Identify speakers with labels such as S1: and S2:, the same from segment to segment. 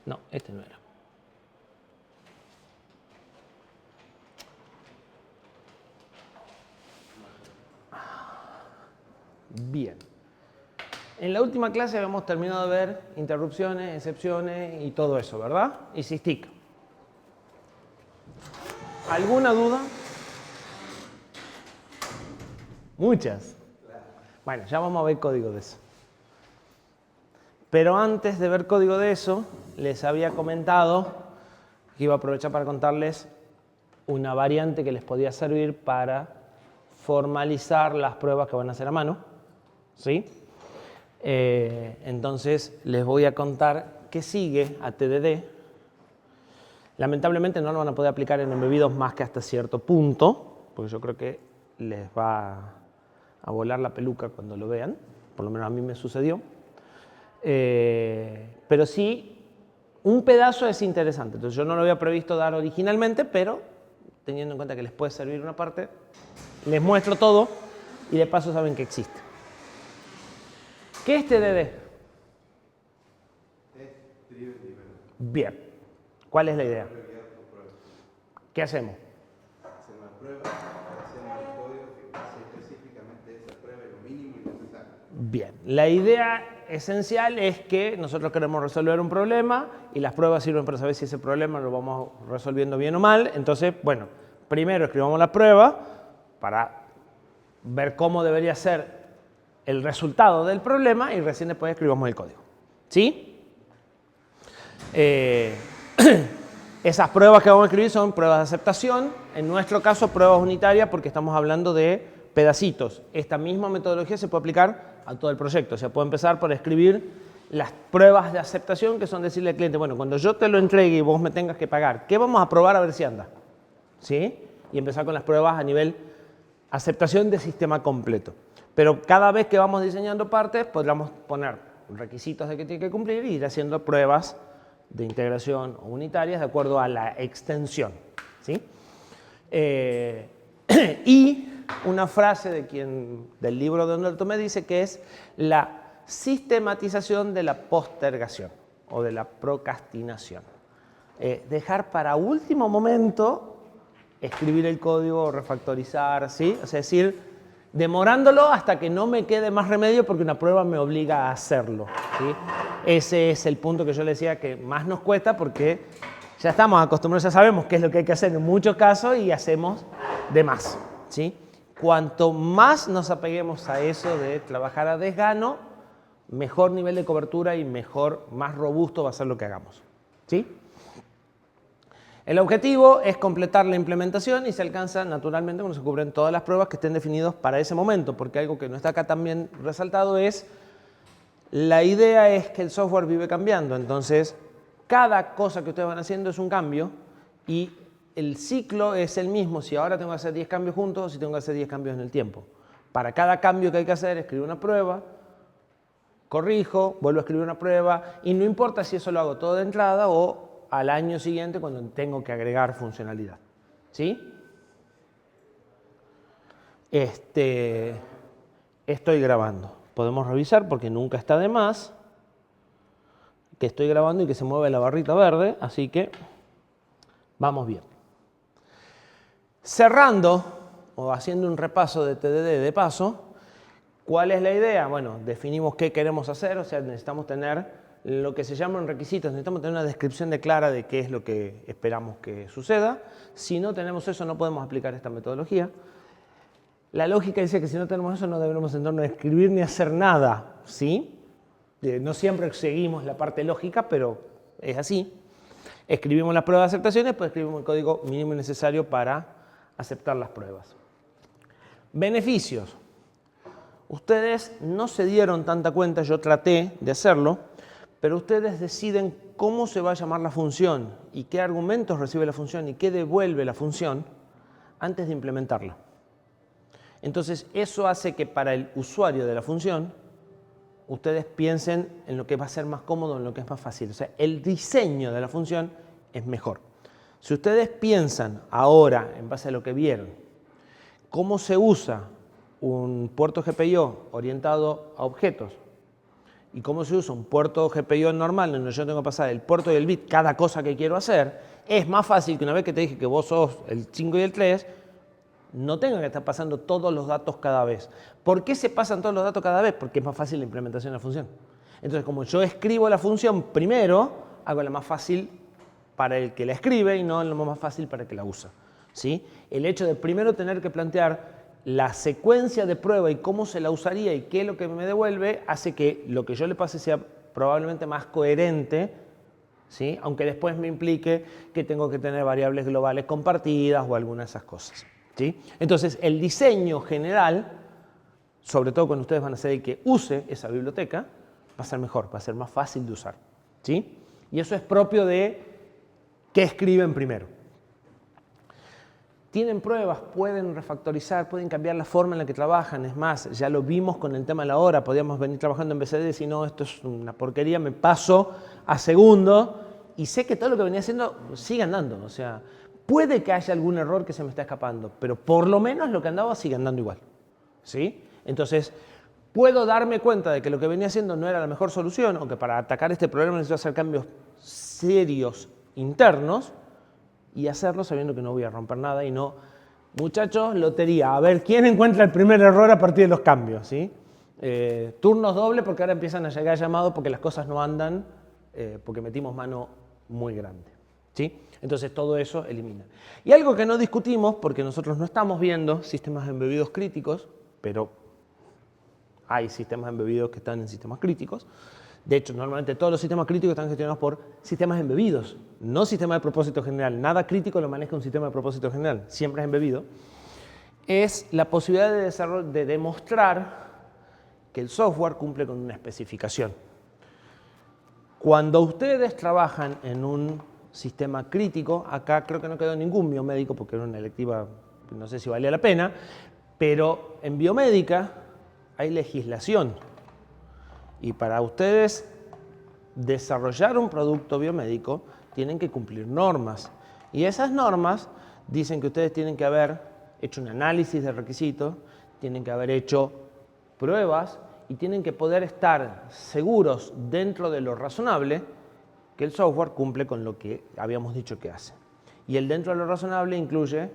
S1: No, este no era. Bien. En la última clase habíamos terminado de ver interrupciones, excepciones y todo eso, ¿verdad? Y SysTick. ¿Alguna duda? Muchas. Bueno, ya vamos a ver código de eso. Pero antes de ver código de eso, les había comentado que iba a aprovechar para contarles una variante que les podía servir para formalizar las pruebas que van a hacer a mano. ¿Sí? Entonces les voy a contar qué sigue a TDD. Lamentablemente no lo van a poder aplicar en embebidos más que hasta cierto punto, porque yo creo que les va a volar la peluca cuando lo vean, por lo menos a mí me sucedió. Pero sí, un pedazo es interesante. Entonces yo no lo había previsto dar originalmente, pero teniendo en cuenta que les puede servir una parte, les muestro todo y de paso saben que existe. ¿Qué es TDD? Bien. ¿Cuál es la idea? ¿Qué hacemos?
S2: Hacemos la prueba, hacemos el código que hace específicamente esa prueba y lo mínimo y necesario.
S1: Bien. La idea esencial es que nosotros queremos resolver un problema y las pruebas sirven para saber si ese problema lo vamos resolviendo bien o mal. Entonces, bueno, primero escribamos la prueba para ver cómo debería ser el resultado del problema y recién después escribamos el código. ¿Sí? Esas pruebas que vamos a escribir son pruebas de aceptación. En nuestro caso, pruebas unitarias porque estamos hablando de pedacitos. Esta misma metodología se puede aplicar a todo el proyecto. O sea, puedo empezar por escribir las pruebas de aceptación, que son decirle al cliente, bueno, cuando yo te lo entregue y vos me tengas que pagar, ¿qué vamos a probar a ver si anda? ¿Sí? Y empezar con las pruebas a nivel aceptación de sistema completo. Pero cada vez que vamos diseñando partes, podríamos poner requisitos de que tiene que cumplir y ir haciendo pruebas de integración unitarias de acuerdo a la extensión. ¿Sí? Y una frase del libro de Don Tomé dice que es la sistematización de la postergación o de la procrastinación. Dejar para último momento escribir el código o refactorizar, ¿sí? O sea, es decir, demorándolo hasta que no me quede más remedio porque una prueba me obliga a hacerlo, ¿sí? Ese es el punto que yo le decía que más nos cuesta porque ya estamos acostumbrados, ya sabemos qué es lo que hay que hacer en muchos casos y hacemos de más, ¿sí? Cuanto más nos apeguemos a eso de trabajar a desgano, mejor nivel de cobertura y más robusto va a ser lo que hagamos, ¿sí? El objetivo es completar la implementación y se alcanza naturalmente cuando se cubren todas las pruebas que estén definidas para ese momento, porque algo que no está acá también resaltado es, la idea es que el software vive cambiando, entonces cada cosa que ustedes van haciendo es un cambio y el ciclo es el mismo si ahora tengo que hacer 10 cambios juntos o si tengo que hacer 10 cambios en el tiempo. Para cada cambio que hay que hacer, escribo una prueba, corrijo, vuelvo a escribir una prueba y no importa si eso lo hago todo de entrada o al año siguiente cuando tengo que agregar funcionalidad. ¿Sí? Estoy grabando. Podemos revisar porque nunca está de más que estoy grabando y que se mueve la barrita verde, así que vamos bien. Cerrando o haciendo un repaso de TDD de paso, ¿cuál es la idea? Bueno, definimos qué queremos hacer, o sea, necesitamos tener lo que se llaman requisitos, necesitamos tener una descripción clara de qué es lo que esperamos que suceda. Si no tenemos eso, no podemos aplicar esta metodología. La lógica dice que si no tenemos eso, no debemos sentarnos a escribir ni hacer nada, ¿sí? No siempre seguimos la parte lógica, pero es así. Escribimos las pruebas de aceptación y después escribimos el código mínimo necesario para aceptar las pruebas. Beneficios. Ustedes no se dieron tanta cuenta, yo traté de hacerlo, pero ustedes deciden cómo se va a llamar la función y qué argumentos recibe la función y qué devuelve la función antes de implementarla. Entonces, eso hace que para el usuario de la función, ustedes piensen en lo que va a ser más cómodo, en lo que es más fácil. O sea, el diseño de la función es mejor. Si ustedes piensan ahora, en base a lo que vieron, cómo se usa un puerto GPIO orientado a objetos y cómo se usa un puerto GPIO normal, donde yo tengo que pasar el puerto y el bit cada cosa que quiero hacer, es más fácil que una vez que te dije que vos sos el 5 y el 3, no tenga que estar pasando todos los datos cada vez. ¿Por qué se pasan todos los datos cada vez? Porque es más fácil la implementación de la función. Entonces, como yo escribo la función primero, hago la más fácil para el que la escribe y no lo más fácil para el que la usa, ¿sí? El hecho de primero tener que plantear la secuencia de prueba y cómo se la usaría y qué es lo que me devuelve, hace que lo que yo le pase sea probablemente más coherente, ¿sí? Aunque después me implique que tengo que tener variables globales compartidas o alguna de esas cosas, ¿sí? Entonces, el diseño general, sobre todo cuando ustedes van a ser el que use esa biblioteca, va a ser mejor, va a ser más fácil de usar, ¿sí? Y eso es propio de qué escriben primero. Tienen pruebas, pueden refactorizar, pueden cambiar la forma en la que trabajan. Es más, ya lo vimos con el tema de la hora. Podíamos venir trabajando en BCD y decir, no, esto es una porquería, me paso a segundo y sé que todo lo que venía haciendo sigue andando. O sea, puede que haya algún error que se me está escapando, pero por lo menos lo que andaba sigue andando igual, ¿sí? Entonces, puedo darme cuenta de que lo que venía haciendo no era la mejor solución o que para atacar este problema necesito hacer cambios serios internos y hacerlo sabiendo que no voy a romper nada y no, muchachos, lotería, a ver quién encuentra el primer error a partir de los cambios, ¿sí? Turnos doble porque ahora empiezan a llegar llamados porque las cosas no andan, porque metimos mano muy grande, ¿sí? Entonces todo eso elimina. Y algo que no discutimos, porque nosotros no estamos viendo sistemas embebidos críticos, pero hay sistemas embebidos que están en sistemas críticos. De hecho, normalmente todos los sistemas críticos están gestionados por sistemas embebidos, no sistemas de propósito general. Nada crítico lo maneja un sistema de propósito general, siempre es embebido. Es la posibilidad de demostrar que el software cumple con una especificación. Cuando ustedes trabajan en un sistema crítico, acá creo que no quedó ningún biomédico porque era una electiva, no sé si valía la pena, pero en biomédica hay legislación. Y para ustedes desarrollar un producto biomédico tienen que cumplir normas. Y esas normas dicen que ustedes tienen que haber hecho un análisis de requisitos, tienen que haber hecho pruebas y tienen que poder estar seguros dentro de lo razonable que el software cumple con lo que habíamos dicho que hace. Y el dentro de lo razonable incluye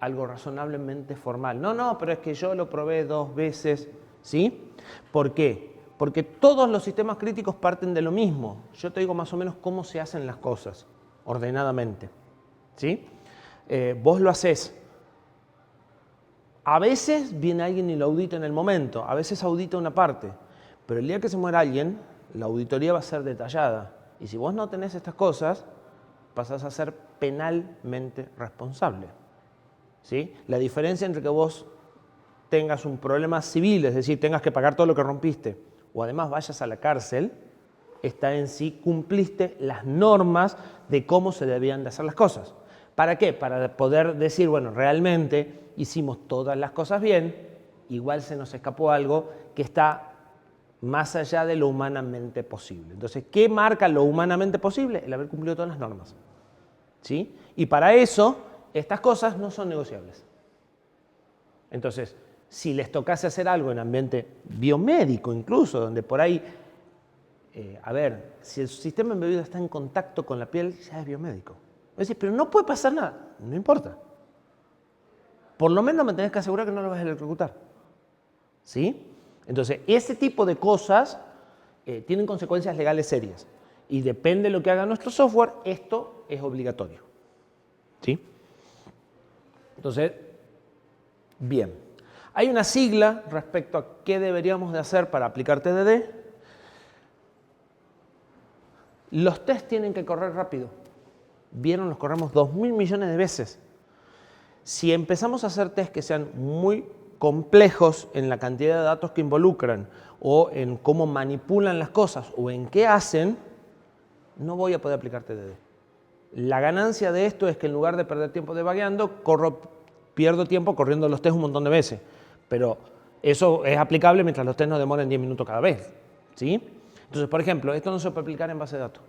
S1: algo razonablemente formal. No, pero es que yo lo probé 2 veces, ¿sí? ¿Por qué? Porque todos los sistemas críticos parten de lo mismo. Yo te digo más o menos cómo se hacen las cosas, ordenadamente, ¿sí? Vos lo haces. A veces viene alguien y lo audita en el momento, a veces audita una parte, pero el día que se muera alguien, la auditoría va a ser detallada. Y si vos no tenés estas cosas, pasás a ser penalmente responsable, ¿sí? La diferencia entre que vos tengas un problema civil, es decir, tengas que pagar todo lo que rompiste, o además vayas a la cárcel, está en si cumpliste las normas de cómo se debían de hacer las cosas. ¿Para qué? Para poder decir, bueno, realmente hicimos todas las cosas bien, igual se nos escapó algo que está más allá de lo humanamente posible. Entonces, ¿qué marca lo humanamente posible? El haber cumplido todas las normas, ¿sí? Y para eso, estas cosas no son negociables. Entonces, si les tocase hacer algo en ambiente biomédico incluso, donde por ahí, a ver, si el sistema embebido está en contacto con la piel, ya es biomédico. Es decir, pero no puede pasar nada, no importa. Por lo menos me tenés que asegurar que no lo vas a electrocutar, ¿sí? Entonces, ese tipo de cosas tienen consecuencias legales serias. Y depende de lo que haga nuestro software, esto es obligatorio, ¿sí? Entonces, bien. Hay una sigla respecto a qué deberíamos de hacer para aplicar TDD. Los test tienen que correr rápido. Vieron, los corremos 2.000 millones de veces. Si empezamos a hacer test que sean muy complejos en la cantidad de datos que involucran o en cómo manipulan las cosas o en qué hacen, no voy a poder aplicar TDD. La ganancia de esto es que en lugar de perder tiempo debugueando, pierdo tiempo corriendo los test un montón de veces. Pero eso es aplicable mientras los test no demoren 10 minutos cada vez, ¿sí? Entonces, por ejemplo, esto no se puede aplicar en base de datos.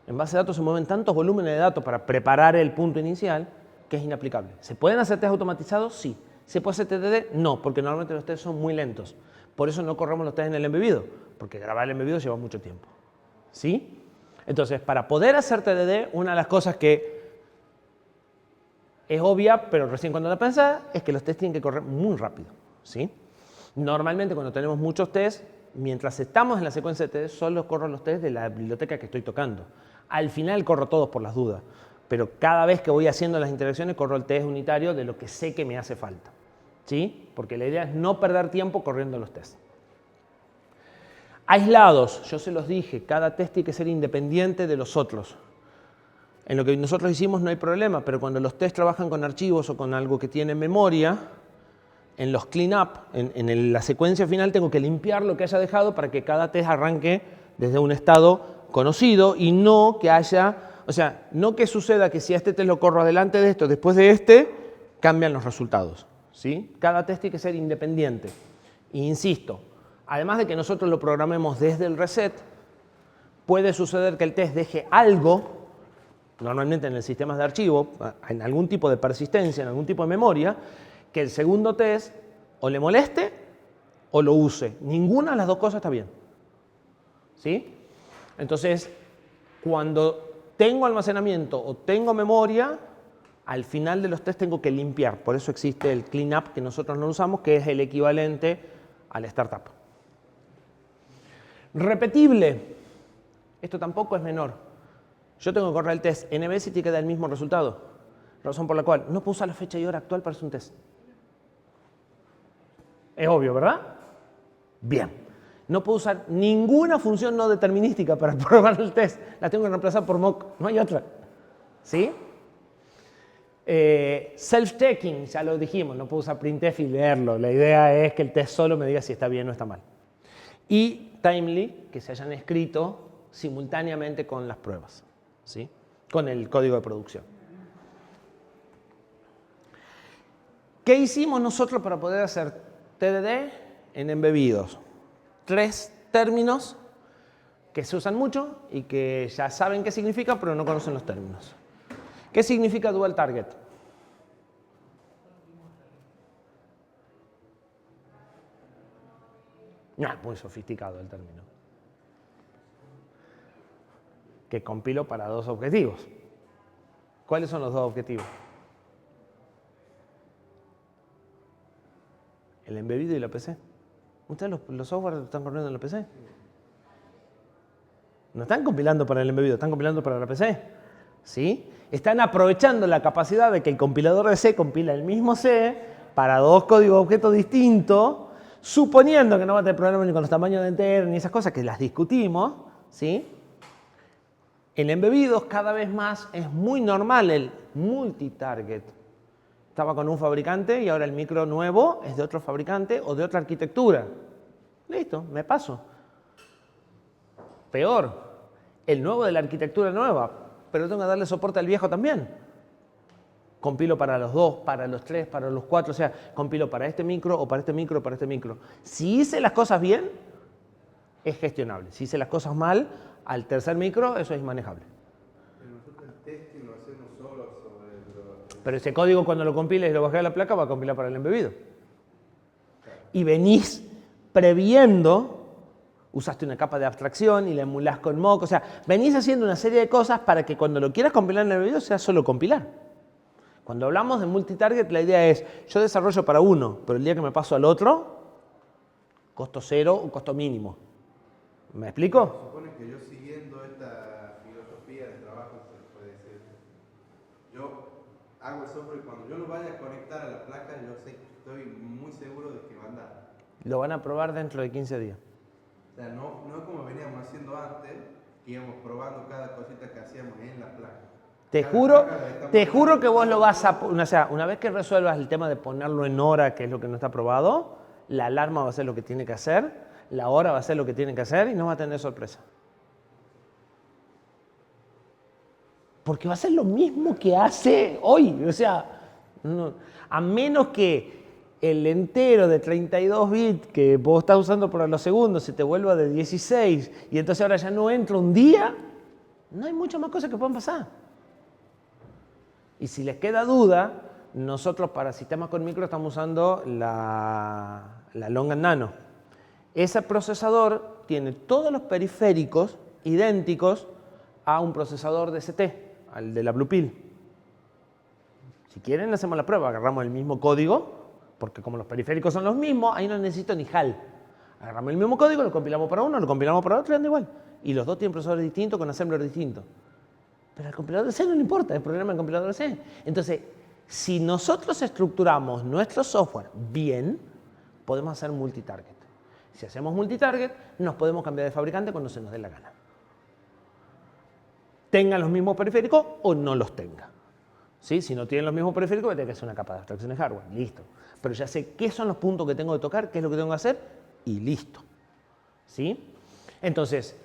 S1: En base de datos se mueven tantos volúmenes de datos para preparar el punto inicial que es inaplicable. ¿Se pueden hacer test automatizados? Sí. ¿Se puede hacer TDD? No, porque normalmente los test son muy lentos. Por eso no corremos los test en el embebido, porque grabar el embebido lleva mucho tiempo. ¿Sí? Entonces, para poder hacer TDD, una de las cosas que es obvia, pero recién cuando la pensás, es que los tests tienen que correr muy rápido. ¿Sí? Normalmente cuando tenemos muchos tests, mientras estamos en la secuencia de test, solo corro los tests de la biblioteca que estoy tocando. Al final corro todos por las dudas, pero cada vez que voy haciendo las interacciones corro el test unitario de lo que sé que me hace falta. ¿Sí? Porque la idea es no perder tiempo corriendo los tests. Aislados, yo se los dije, cada test tiene que ser independiente de los otros. En lo que nosotros hicimos no hay problema, pero cuando los tests trabajan con archivos o con algo que tiene memoria, en los cleanup, en la secuencia final, tengo que limpiar lo que haya dejado para que cada test arranque desde un estado conocido y no que haya, o sea, no que suceda que si a este test lo corro adelante de esto, después de este, cambian los resultados. ¿Sí? Cada test tiene que ser independiente. E insisto, además de que nosotros lo programemos desde el reset, puede suceder que el test deje algo, normalmente en el sistema de archivo, en algún tipo de persistencia, en algún tipo de memoria, que el segundo test o le moleste o lo use. Ninguna de las dos cosas está bien. ¿Sí? Entonces, cuando tengo almacenamiento o tengo memoria, al final de los test tengo que limpiar. Por eso existe el cleanup que nosotros no usamos, que es el equivalente al startup. Repetible. Esto tampoco es menor. Yo tengo que correr el test n veces y tiene que dar el mismo resultado. Razón por la cual no puedo usar la fecha y hora actual para hacer un test. Es obvio, ¿verdad? Bien. No puedo usar ninguna función no determinística para probar el test. La tengo que reemplazar por mock. No hay otra. ¿Sí? Self-checking, ya lo dijimos. No puedo usar printf y leerlo. La idea es que el test solo me diga si está bien o está mal. Y timely, que se hayan escrito simultáneamente con las pruebas. ¿Sí? Con el código de producción. ¿Qué hicimos nosotros para poder hacer TDD en embebidos? 3 términos que se usan mucho y que ya saben qué significa, pero no conocen los términos. ¿Qué significa dual target? No, es muy sofisticado el término. Que compilo para 2 objetivos. ¿Cuáles son los 2 objetivos? El embebido y la PC. ¿Ustedes los software están corriendo en la PC? No están compilando para el embebido, están compilando para la PC. ¿Sí? Están aprovechando la capacidad de que el compilador de C compila el mismo C para 2 códigos objetos distintos, suponiendo que no va a tener problemas ni con los tamaños de entero ni esas cosas que las discutimos. ¿Sí? En embebidos cada vez más es muy normal el multitarget. Estaba con un fabricante y ahora el micro nuevo es de otro fabricante o de otra arquitectura. Listo, me paso. Peor, el nuevo de la arquitectura nueva, pero tengo que darle soporte al viejo también. Compilo para los 2, para los 3, para los 4, o sea, compilo para este micro o para este micro o para este micro. Si hice las cosas bien, es gestionable. Si hice las cosas mal, al tercer micro, eso es inmanejable.
S2: Pero nosotros el testing lo hacemos solo sobre
S1: Pero ese código cuando lo compiles y lo bajé a la placa va a compilar para el embebido. Y venís previendo, usaste una capa de abstracción y la emulás con mock, o sea, venís haciendo una serie de cosas para que cuando lo quieras compilar en el embebido sea solo compilar. Cuando hablamos de multitarget, la idea es, yo desarrollo para uno, pero el día que me paso al otro, costo cero o costo mínimo. ¿Me explico?
S2: Supone que yo siguiendo esta filosofía de trabajo, se puede decir, yo hago el software y cuando yo lo vaya a conectar a la placa, yo sé, estoy muy seguro de que va a andar.
S1: Lo van a probar dentro de 15 días.
S2: O sea, no como veníamos haciendo antes, que íbamos probando cada cosita que hacíamos en la placa.
S1: Te juro que vos lo vas a... O sea, una vez que resuelvas el tema de ponerlo en hora, que es lo que no está probado, la alarma va a hacer lo que tiene que hacer, la hora va a hacer lo que tiene que hacer y no va a tener sorpresa. Porque va a ser lo mismo que hace hoy. O sea, no, a menos que el entero de 32 bits que vos estás usando por los segundos se te vuelva de 16 y entonces ahora ya no entra un día, no hay muchas más cosas que puedan pasar. Y si les queda duda, nosotros para sistemas con micro estamos usando la Long and Nano. Ese procesador tiene todos los periféricos idénticos a un procesador DST, al de la Blue Pill. Si quieren, hacemos la prueba, agarramos el mismo código, porque como los periféricos son los mismos, ahí no necesito ni HAL. Agarramos el mismo código, lo compilamos para uno, lo compilamos para otro y anda igual. Y los dos tienen procesadores distintos con assembler distintos. Pero al compilador de C no le importa, el problema del compilador de C. Entonces, si nosotros estructuramos nuestro software bien, podemos hacer multitarget. Si hacemos multitarget, nos podemos cambiar de fabricante cuando se nos dé la gana. Tengan los mismos periféricos o no los tenga. ¿Sí? Si no tienen los mismos periféricos, voy a tener que hacer una capa de abstracción de hardware. Listo. Pero ya sé qué son los puntos que tengo que tocar, qué es lo que tengo que hacer y listo. ¿Sí? Entonces,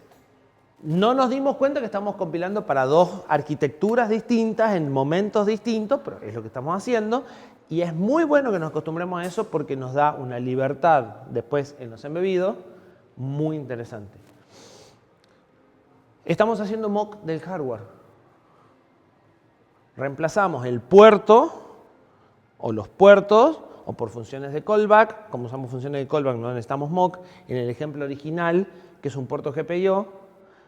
S1: no nos dimos cuenta que estamos compilando para dos arquitecturas distintas en momentos distintos, pero es lo que estamos haciendo. Y es muy bueno que nos acostumbremos a eso porque nos da una libertad después en los embebidos muy interesante. Estamos haciendo mock del hardware. Reemplazamos el puerto o los puertos o por funciones de callback. Como usamos funciones de callback no necesitamos mock. En el ejemplo original, que es un puerto GPIO,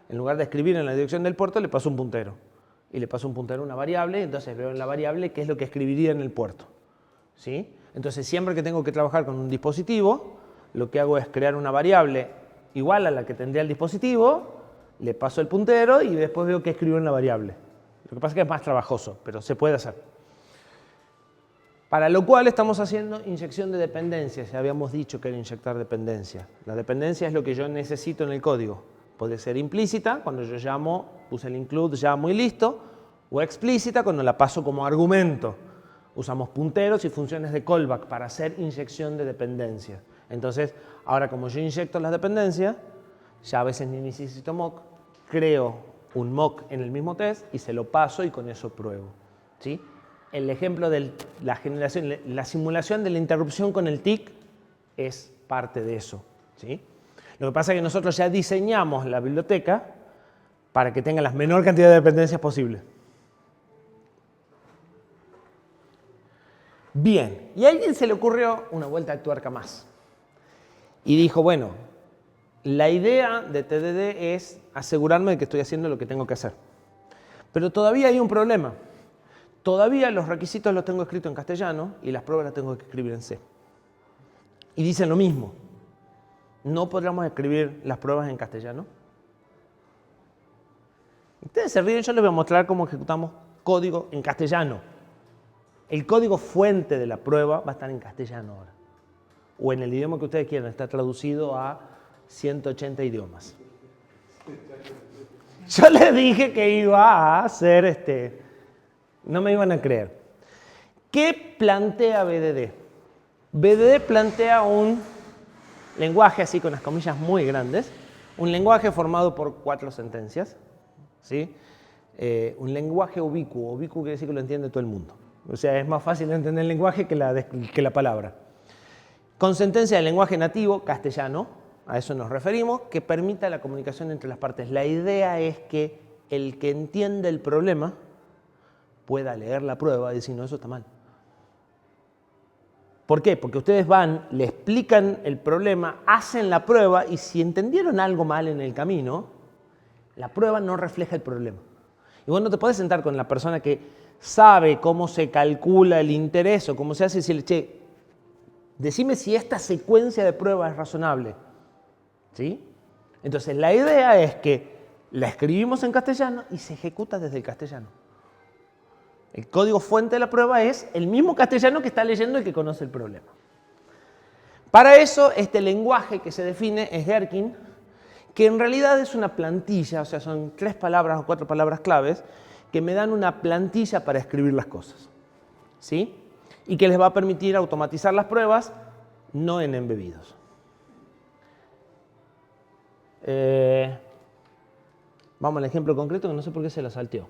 S1: en lugar de escribir en la dirección del puerto, le paso un puntero. Y le paso un puntero a una variable, entonces veo en la variable qué es lo que escribiría en el puerto. ¿Sí? Entonces, siempre que tengo que trabajar con un dispositivo, lo que hago es crear una variable igual a la que tendría el dispositivo, le paso el puntero y después veo qué escribo en la variable. Lo que pasa es que es más trabajoso, pero se puede hacer. Para lo cual estamos haciendo inyección de dependencias. Ya habíamos dicho que era inyectar dependencias. La dependencia es lo que yo necesito en el código. Puede ser implícita, cuando yo llamo, puse el include, llamo y listo, o explícita, cuando la paso como argumento. Usamos punteros y funciones de callback para hacer inyección de dependencias. Entonces, ahora como yo inyecto las dependencias, ya a veces ni necesito mock, creo un mock en el mismo test y se lo paso y con eso pruebo. ¿Sí? El ejemplo de la generación, la simulación de la interrupción con el tick es parte de eso. ¿Sí? Lo que pasa es que nosotros ya diseñamos la biblioteca para que tenga la menor cantidad de dependencias posible. Bien, y a alguien se le ocurrió una vuelta de tuerca más. Y dijo, bueno, la idea de TDD es asegurarme de que estoy haciendo lo que tengo que hacer. Pero todavía hay un problema. Todavía los requisitos los tengo escritos en castellano y las pruebas las tengo que escribir en C. Y dicen lo mismo. ¿No podríamos escribir las pruebas en castellano? Ustedes se ríen, yo les voy a mostrar cómo ejecutamos código en castellano. El código fuente de la prueba va a estar en castellano ahora. O en el idioma que ustedes quieran, está traducido a 180 idiomas. Yo les dije que iba a hacer no me iban a creer. ¿Qué plantea BDD? BDD plantea un lenguaje así con las comillas muy grandes, un lenguaje formado por 4 sentencias, ¿sí? Un lenguaje ubicuo. Ubicuo quiere decir que lo entiende todo el mundo. O sea, es más fácil entender el lenguaje que la palabra. Con sentencia de lenguaje nativo, castellano, a eso nos referimos, que permita la comunicación entre las partes. La idea es que el que entiende el problema pueda leer la prueba y decir, no, eso está mal. ¿Por qué? Porque ustedes van, le explican el problema, hacen la prueba y si entendieron algo mal en el camino, la prueba no refleja el problema. Y vos no te podés sentar con la persona que sabe cómo se calcula el interés o cómo se hace y decirle, che, decime si esta secuencia de pruebas es razonable. ¿Sí? Entonces, la idea es que la escribimos en castellano y se ejecuta desde el castellano. El código fuente de la prueba es el mismo castellano que está leyendo el que conoce el problema. Para eso, este lenguaje que se define es Gherkin, que en realidad es una plantilla, o sea, son 3 palabras o 4 palabras claves, que me dan una plantilla para escribir las cosas. ¿Sí? Y que les va a permitir automatizar las pruebas, no en embebidos. Vamos al ejemplo concreto, que no sé por qué se la salteó.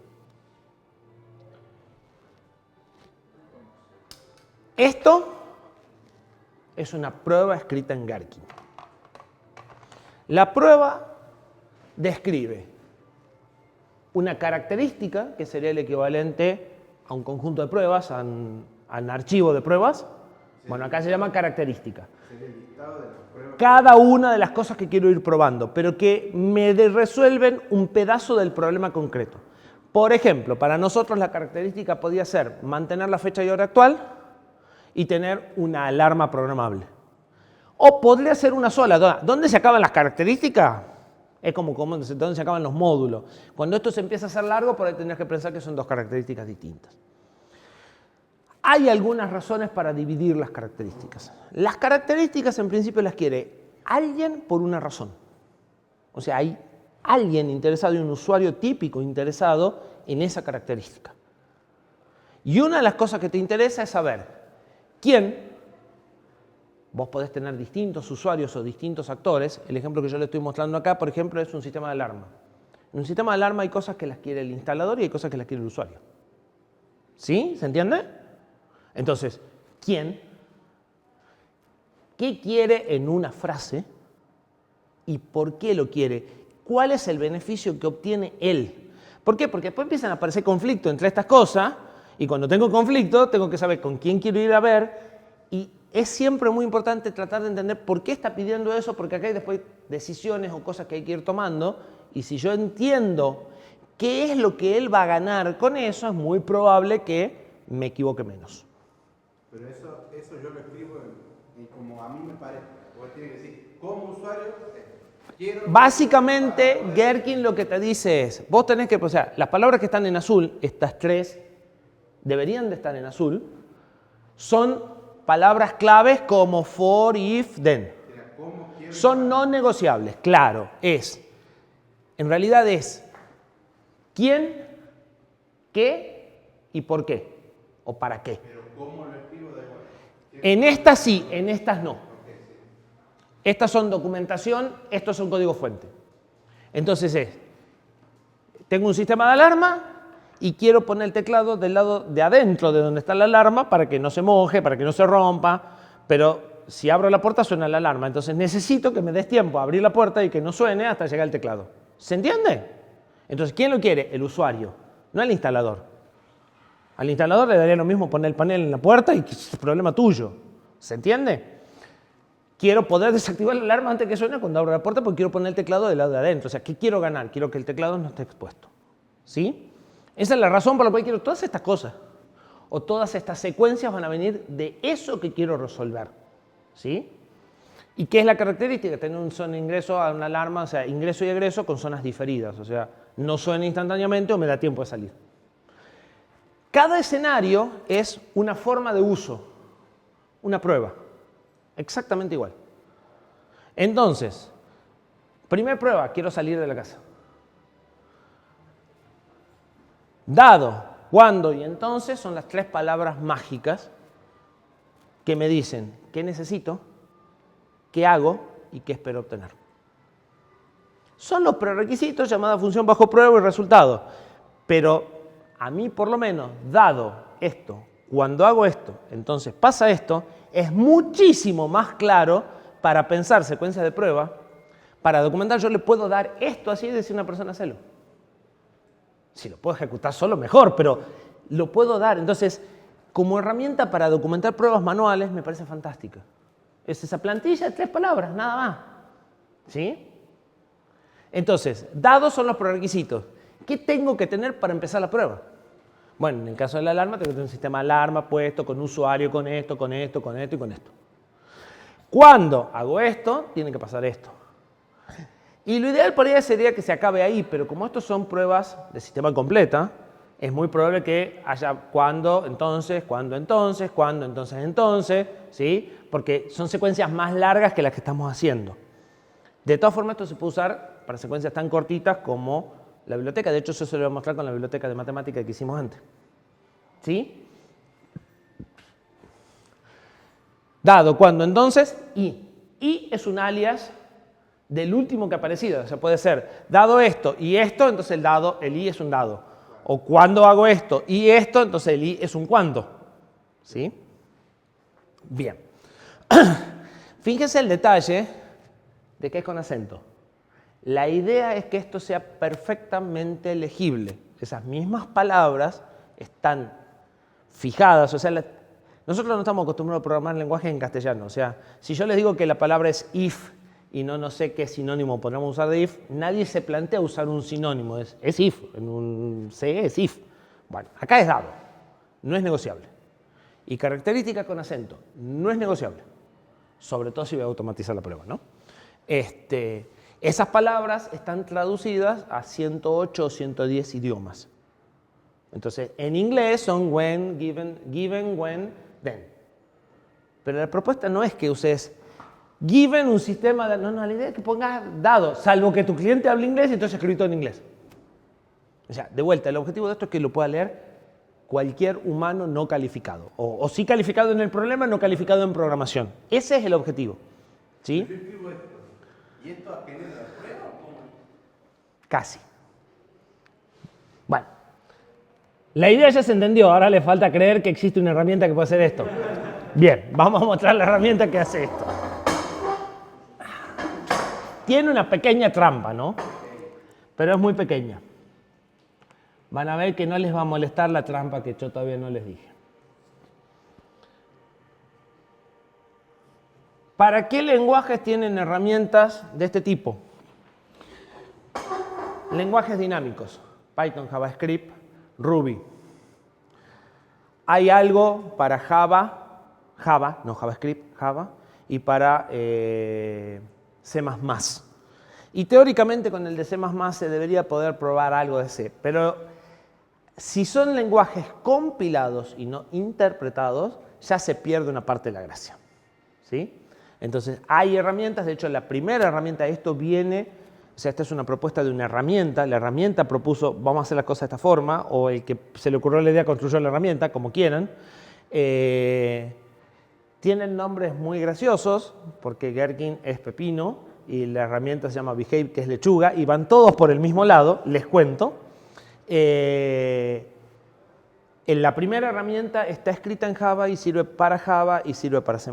S1: Esto es una prueba escrita en Gherkin. La prueba describe una característica, que sería el equivalente a un conjunto de pruebas, a un archivo de pruebas, Bueno, acá se llama característica.
S2: Sería el listado de las pruebas.
S1: Cada una de las cosas que quiero ir probando, pero que me resuelven un pedazo del problema concreto. Por ejemplo, para nosotros la característica podía ser mantener la fecha y hora actual y tener una alarma programable. O podría ser una sola. ¿Dónde se acaban las características? Es como donde se acaban los módulos. Cuando esto se empieza a hacer largo, por ahí tendrías que pensar que son dos características distintas. Hay algunas razones para dividir las características. Las características en principio las quiere alguien por una razón. O sea, hay alguien interesado y un usuario típico interesado en esa característica. Y una de las cosas que te interesa es saber quién. Vos podés tener distintos usuarios o distintos actores. El ejemplo que yo le estoy mostrando acá, por ejemplo, es un sistema de alarma. En un sistema de alarma hay cosas que las quiere el instalador y hay cosas que las quiere el usuario. ¿Sí? ¿Se entiende? Entonces, ¿quién? ¿Qué quiere en una frase? ¿Y por qué lo quiere? ¿Cuál es el beneficio que obtiene él? ¿Por qué? Porque después empiezan a aparecer conflictos entre estas cosas y cuando tengo conflicto tengo que saber con quién quiero ir a ver y es siempre muy importante tratar de entender por qué está pidiendo eso, porque acá hay después decisiones o cosas que hay que ir tomando y si yo entiendo qué es lo que él va a ganar con eso, es muy probable que me equivoque menos.
S2: Pero eso yo lo escribo en como a mí me parece. Vos tienes que decir, como usuario, quiero...
S1: Básicamente, Gherkin lo que te dice es, vos tenés que, o sea, las palabras que están en azul, estas tres, deberían de estar en azul, son palabras claves como for, if, then. Son no negociables, claro, en realidad es quién, qué y por qué, o para qué.
S2: Pero ¿cómo lo escribo de igual?
S1: En estas sí, en estas no. Estas son documentación, estos son código fuente. Entonces tengo un sistema de alarma y quiero poner el teclado del lado de adentro de donde está la alarma para que no se moje, para que no se rompa, pero si abro la puerta suena la alarma, entonces necesito que me des tiempo a abrir la puerta y que no suene hasta llegar el teclado. ¿Se entiende? Entonces, ¿quién lo quiere? El usuario, no el instalador. Al instalador le daría lo mismo poner el panel en la puerta y es problema tuyo. ¿Se entiende? Quiero poder desactivar la alarma antes que suene cuando abro la puerta porque quiero poner el teclado del lado de adentro. O sea, ¿qué quiero ganar? Quiero que el teclado no esté expuesto. ¿Sí? Esa es la razón por la cual quiero todas estas cosas. O todas estas secuencias van a venir de eso que quiero resolver. ¿Sí? ¿Y qué es la característica? Tener un zona de ingreso a una alarma, o sea, ingreso y egreso con zonas diferidas. O sea, no suena instantáneamente o me da tiempo de salir. Cada escenario es una forma de uso, una prueba. Exactamente igual. Entonces, primera prueba, quiero salir de la casa. Dado, cuándo y entonces son las tres palabras mágicas que me dicen qué necesito, qué hago y qué espero obtener. Son los prerequisitos llamada función bajo prueba y resultado. Pero a mí por lo menos, dado esto, cuando hago esto, entonces pasa esto, es muchísimo más claro para pensar secuencias de prueba. Para documentar yo le puedo dar esto así y decir a una persona hacerlo. Si lo puedo ejecutar solo, mejor, pero lo puedo dar. Entonces, como herramienta para documentar pruebas manuales, me parece fantástica. Es esa plantilla de 3 palabras, nada más. ¿Sí? Entonces, dados son los prerequisitos. ¿Qué tengo que tener para empezar la prueba? Bueno, en el caso de la alarma, tengo que tener un sistema de alarma puesto con usuario, con esto, con esto, con esto y con esto. Cuando hago esto, tiene que pasar esto. Y lo ideal por ahí sería que se acabe ahí, pero como estos son pruebas de sistema completa, es muy probable que haya cuando, entonces, ¿sí? Porque son secuencias más largas que las que estamos haciendo. De todas formas, esto se puede usar para secuencias tan cortitas como la biblioteca. De hecho, eso se lo voy a mostrar con la biblioteca de matemática que hicimos antes. ¿Sí? Dado, cuando, entonces, y. Y es un alias del último que ha aparecido. O sea, puede ser dado esto y esto, entonces el i es un dado. O cuando hago esto y esto, entonces el i es un cuando. ¿Sí? Bien. Fíjense el detalle de que es con acento. La idea es que esto sea perfectamente legible. Esas mismas palabras están fijadas, o sea, Nosotros no estamos acostumbrados a programar lenguajes en castellano. O sea, si yo les digo que la palabra es if y no sé qué sinónimo podemos usar de if, nadie se plantea usar un sinónimo. Es if, en un C es if. Bueno, acá es dado, no es negociable. Y característica con acento, no es negociable. Sobre todo si voy a automatizar la prueba, ¿no? Esas palabras están traducidas a 108 o 110 idiomas. Entonces, en inglés son when, given, when, then. Pero la propuesta no es que uses given un sistema de... No, la idea es que pongas dado, salvo que tu cliente hable inglés y entonces escrito en inglés. O sea, de vuelta, el objetivo de esto es que lo pueda leer cualquier humano no calificado. O sí calificado en el problema, no calificado en programación. Ese es el objetivo. ¿Sí?
S2: Yo escribo esto. ¿Y esto genera la prueba o cómo?
S1: Casi. Bueno. La idea ya se entendió, ahora le falta creer que existe una herramienta que puede hacer esto. Bien, vamos a mostrar la herramienta que hace esto. Tiene una pequeña trampa, ¿no? Pero es muy pequeña. Van a ver que no les va a molestar la trampa que yo todavía no les dije. ¿Para qué lenguajes tienen herramientas de este tipo? Lenguajes dinámicos. Python, JavaScript, Ruby. Hay algo para Java, no JavaScript, Java, y para C++. Y teóricamente con el de C++ se debería poder probar algo de C, pero si son lenguajes compilados y no interpretados, ya se pierde una parte de la gracia. ¿Sí? Entonces, hay herramientas, de hecho la primera herramienta de esto viene, o sea, esta es una propuesta de una herramienta, la herramienta propuso, vamos a hacer las cosas de esta forma, o el que se le ocurrió la idea construyó la herramienta, como quieran. Tienen nombres muy graciosos, porque Gherkin es pepino, y la herramienta se llama Behave, que es lechuga, y van todos por el mismo lado, les cuento. En la primera herramienta está escrita en Java y sirve para Java y sirve para C++.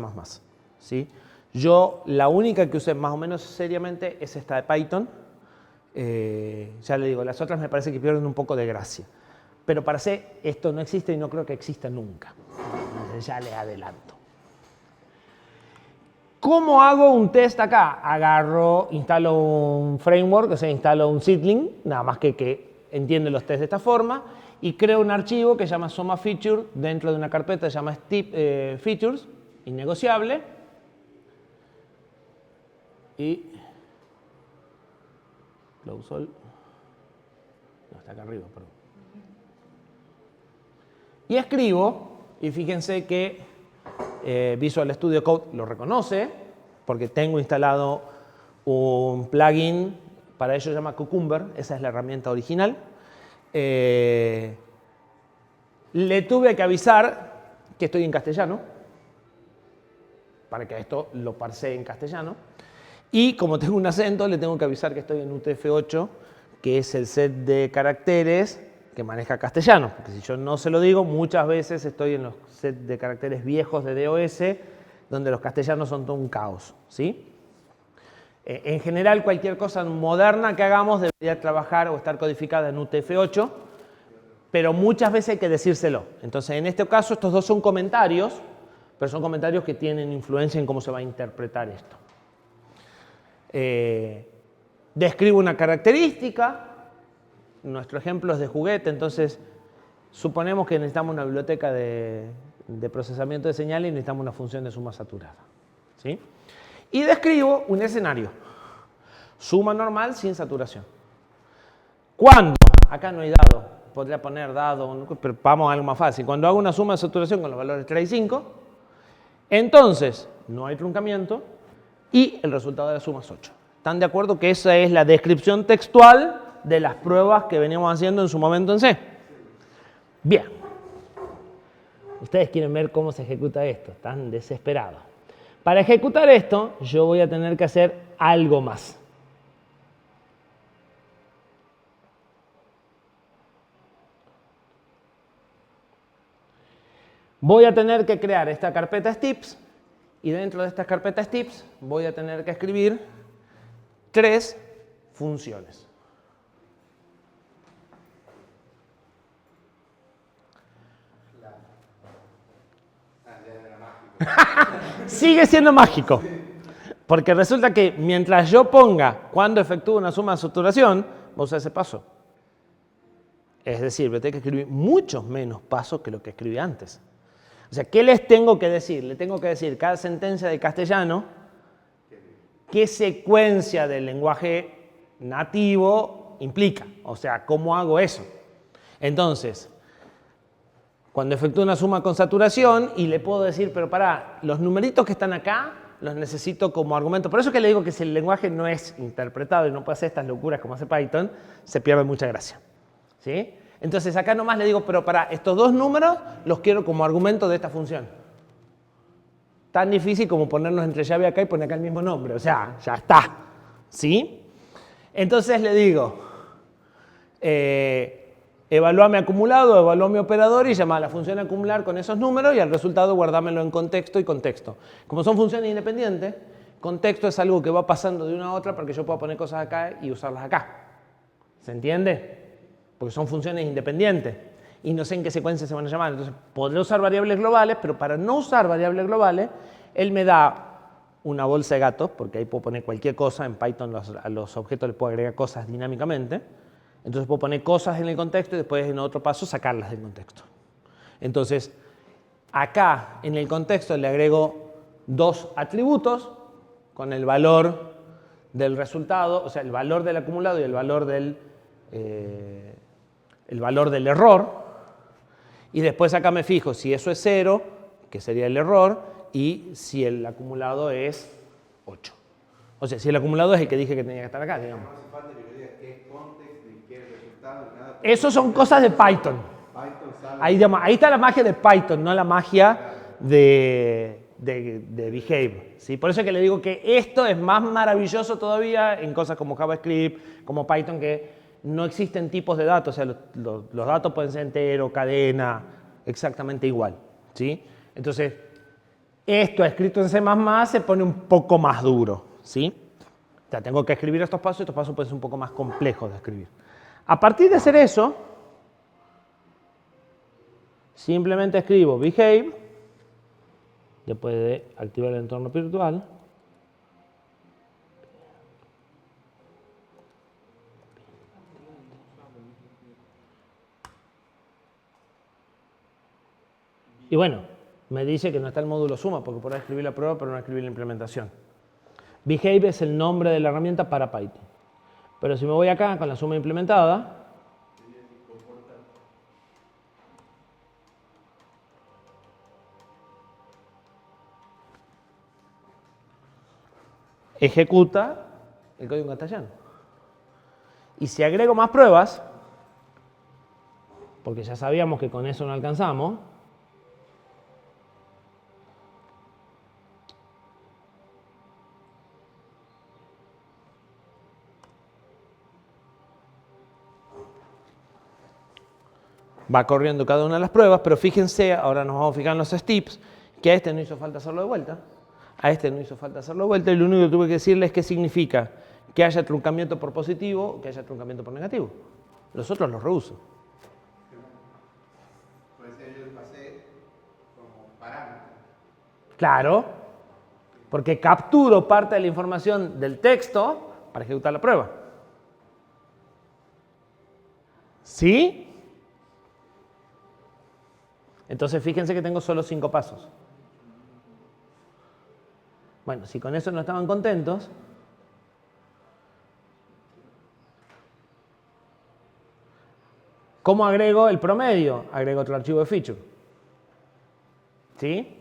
S1: ¿Sí? Yo la única que usé más o menos seriamente es esta de Python. Ya le digo, las otras me parece que pierden un poco de gracia. Pero para C esto no existe y no creo que exista nunca. Ya les adelanto. ¿Cómo hago un test acá? Agarro, instalo un framework, o sea, instalo un seedling, nada más que entiende los tests de esta forma, y creo un archivo que se llama Soma Feature dentro de una carpeta que se llama Features, innegociable. Y close all. No, está acá arriba, perdón. Y escribo, y fíjense que Visual Studio Code lo reconoce, porque tengo instalado un plugin, para ello se llama Cucumber, esa es la herramienta original. Le tuve que avisar que estoy en castellano, para que esto lo parsee en castellano. Y como tengo un acento, le tengo que avisar que estoy en UTF-8, que es el set de caracteres que maneja castellano. Porque si yo no se lo digo, muchas veces estoy en los sets de caracteres viejos de DOS, donde los castellanos son todo un caos. ¿Sí? En general, cualquier cosa moderna que hagamos debería trabajar o estar codificada en UTF-8, pero muchas veces hay que decírselo. Entonces, en este caso, estos dos son comentarios, pero son comentarios que tienen influencia en cómo se va a interpretar esto. Describo una característica, nuestro ejemplo es de juguete, entonces suponemos que necesitamos una biblioteca de procesamiento de señales y necesitamos una función de suma saturada. ¿Sí? Y describo un escenario, suma normal sin saturación. ¿Cuándo? Acá no hay dado, podría poner dado, pero vamos a algo más fácil. Cuando hago una suma de saturación con los valores 3 y 5, entonces no hay truncamiento, y el resultado de la suma es 8. ¿Están de acuerdo que esa es la descripción textual de las pruebas que veníamos haciendo en su momento en C? Bien. Ustedes quieren ver cómo se ejecuta esto, están desesperados. Para ejecutar esto, yo voy a tener que hacer algo más. Voy a tener que crear esta carpeta tips. Y dentro de estas carpetas tips voy a tener que escribir 3 funciones. sigue siendo mágico. Porque resulta que mientras yo ponga cuando efectúo una suma de saturación, voy a usar ese paso. Es decir, voy a tener que escribir muchos menos pasos que lo que escribí antes. O sea, ¿qué les tengo que decir? Le tengo que decir cada sentencia de castellano, qué secuencia del lenguaje nativo implica. O sea, ¿cómo hago eso? Entonces, cuando efectúo una suma con saturación y le puedo decir, pero pará, los numeritos que están acá los necesito como argumento. Por eso que le digo que si el lenguaje no es interpretado y no puede hacer estas locuras como hace Python, se pierde mucha gracia. ¿Sí? Entonces acá nomás le digo, pero pará, estos dos números los quiero como argumento de esta función. Tan difícil como ponernos entre llave acá y poner acá el mismo nombre. O sea, ya está. ¿Sí? Entonces le digo, evalúa mi acumulado, evalúa mi operador y llama a la función acumular con esos números y al resultado guardámelo en contexto y contexto. Como son funciones independientes, contexto es algo que va pasando de una a otra para que yo pueda poner cosas acá y usarlas acá. ¿Se entiende? Porque son funciones independientes y no sé en qué secuencia se van a llamar. Entonces, podré usar variables globales, pero para no usar variables globales, él me da una bolsa de gatos, porque ahí puedo poner cualquier cosa. En Python a los objetos les puedo agregar cosas dinámicamente. Entonces puedo poner cosas en el contexto y después en otro paso sacarlas del contexto. Entonces, acá en el contexto le agrego dos atributos con el valor del resultado, o sea, el valor del acumulado y el valor del error. Y después acá me fijo si eso es 0, que sería el error, y si el acumulado es 8. O sea, si el acumulado es el que dije que tenía que estar acá, digamos. Eso son cosas de Python. Ahí está la magia de Python, no la magia de Behave. ¿Sí? Por eso es que le digo que esto es más maravilloso todavía en cosas como JavaScript, como Python, que no existen tipos de datos. O sea, los datos pueden ser entero, cadena, exactamente igual. ¿Sí? Entonces, esto escrito en C++ se pone un poco más duro. ¿Sí? O sea, tengo que escribir estos pasos pueden ser un poco más complejos de escribir. A partir de hacer eso, simplemente escribo behave, después de activar el entorno virtual. Y bueno, me dice que no está el módulo suma, porque podrá escribir la prueba, pero no escribir la implementación. Behave es el nombre de la herramienta para Python. Pero si me voy acá con la suma implementada, ejecuta el código en castellano. Y si agrego más pruebas, porque ya sabíamos que con eso no alcanzamos, va corriendo cada una de las pruebas, pero fíjense, ahora nos vamos a fijar en los steps, que a este no hizo falta hacerlo de vuelta, a este no hizo falta hacerlo de vuelta, y lo único que tuve que decirles es qué significa que haya truncamiento por positivo o que haya truncamiento por negativo. Los otros los reuso.
S2: Por eso yo les pasé como parámetro.
S1: Claro, porque capturo parte de la información del texto para ejecutar la prueba. ¿Sí? Entonces fíjense que tengo solo 5 pasos. Bueno, si con eso no estaban contentos, ¿cómo agrego el promedio? Agrego otro archivo de feature. ¿Sí?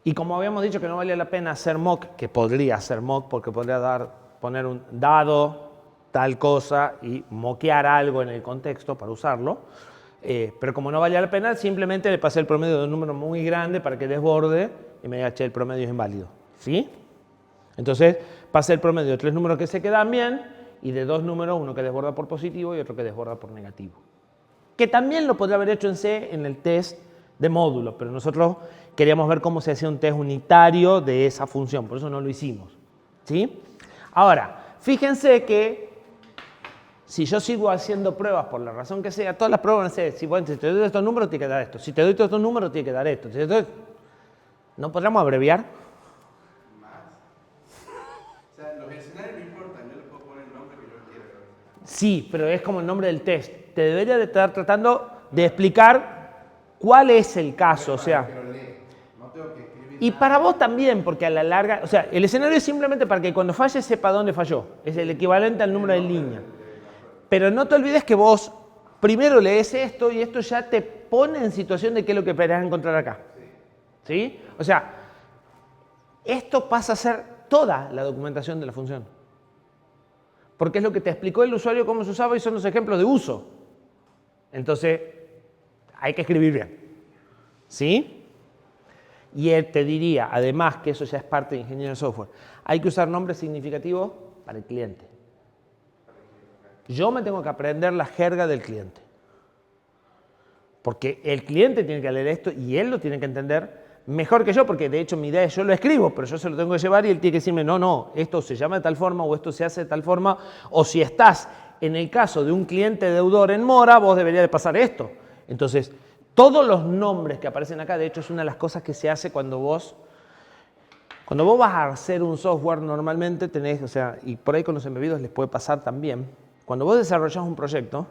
S1: Y como habíamos dicho que no valía la pena hacer mock, que podría hacer mock porque podría poner un dado, tal cosa, y mockear algo en el contexto para usarlo, pero como no valía la pena, simplemente le pasé el promedio de un número muy grande para que desborde y me diga, che, el promedio es inválido. ¿Sí? Entonces, pasé el promedio de 3 números que se quedan bien y de 2 números, uno que desborda por positivo y otro que desborda por negativo. Que también lo podría haber hecho en C en el test de módulo, pero nosotros queríamos ver cómo se hacía un test unitario de esa función, por eso no lo hicimos. ¿Sí? Ahora, fíjense que si yo sigo haciendo pruebas por la razón que sea, todas las pruebas van a ser, si te doy estos números, tiene que dar esto. Si te doy todos estos números, tiene que dar esto. ¿No podríamos abreviar?
S2: O sea, los escenarios no importan, yo le puedo poner el nombre que yo quiera.
S1: Sí, pero es como el nombre del test. Te debería de estar tratando de explicar cuál es el caso, o sea.
S2: Que lo lee. No tengo que escribir
S1: Y
S2: nada.
S1: para vos también, porque a la larga, o sea, el escenario es simplemente para que cuando falle sepa dónde falló. Es el equivalente al número de línea. Pero no te olvides que vos primero lees esto y esto ya te pone en situación de qué es lo que esperás encontrar acá. ¿Sí? O sea, esto pasa a ser toda la documentación de la función. Porque es lo que te explicó el usuario cómo se usaba y son los ejemplos de uso. Entonces, hay que escribir bien. ¿Sí? Y él te diría, además, que eso ya es parte de ingeniero de software, hay que usar nombres significativos para el cliente. Yo me tengo que aprender la jerga del cliente. Porque el cliente tiene que leer esto y él lo tiene que entender mejor que yo, porque de hecho mi idea es yo lo escribo, pero yo se lo tengo que llevar y él tiene que decirme, no, esto se llama de tal forma o esto se hace de tal forma, o si estás en el caso de un cliente deudor en mora, vos deberías de pasar esto. Entonces, todos los nombres que aparecen acá, de hecho es una de las cosas que se hace cuando vos vas a hacer un software normalmente tenés, o sea, y por ahí con los embebidos les puede pasar también, cuando vos desarrollás un proyecto,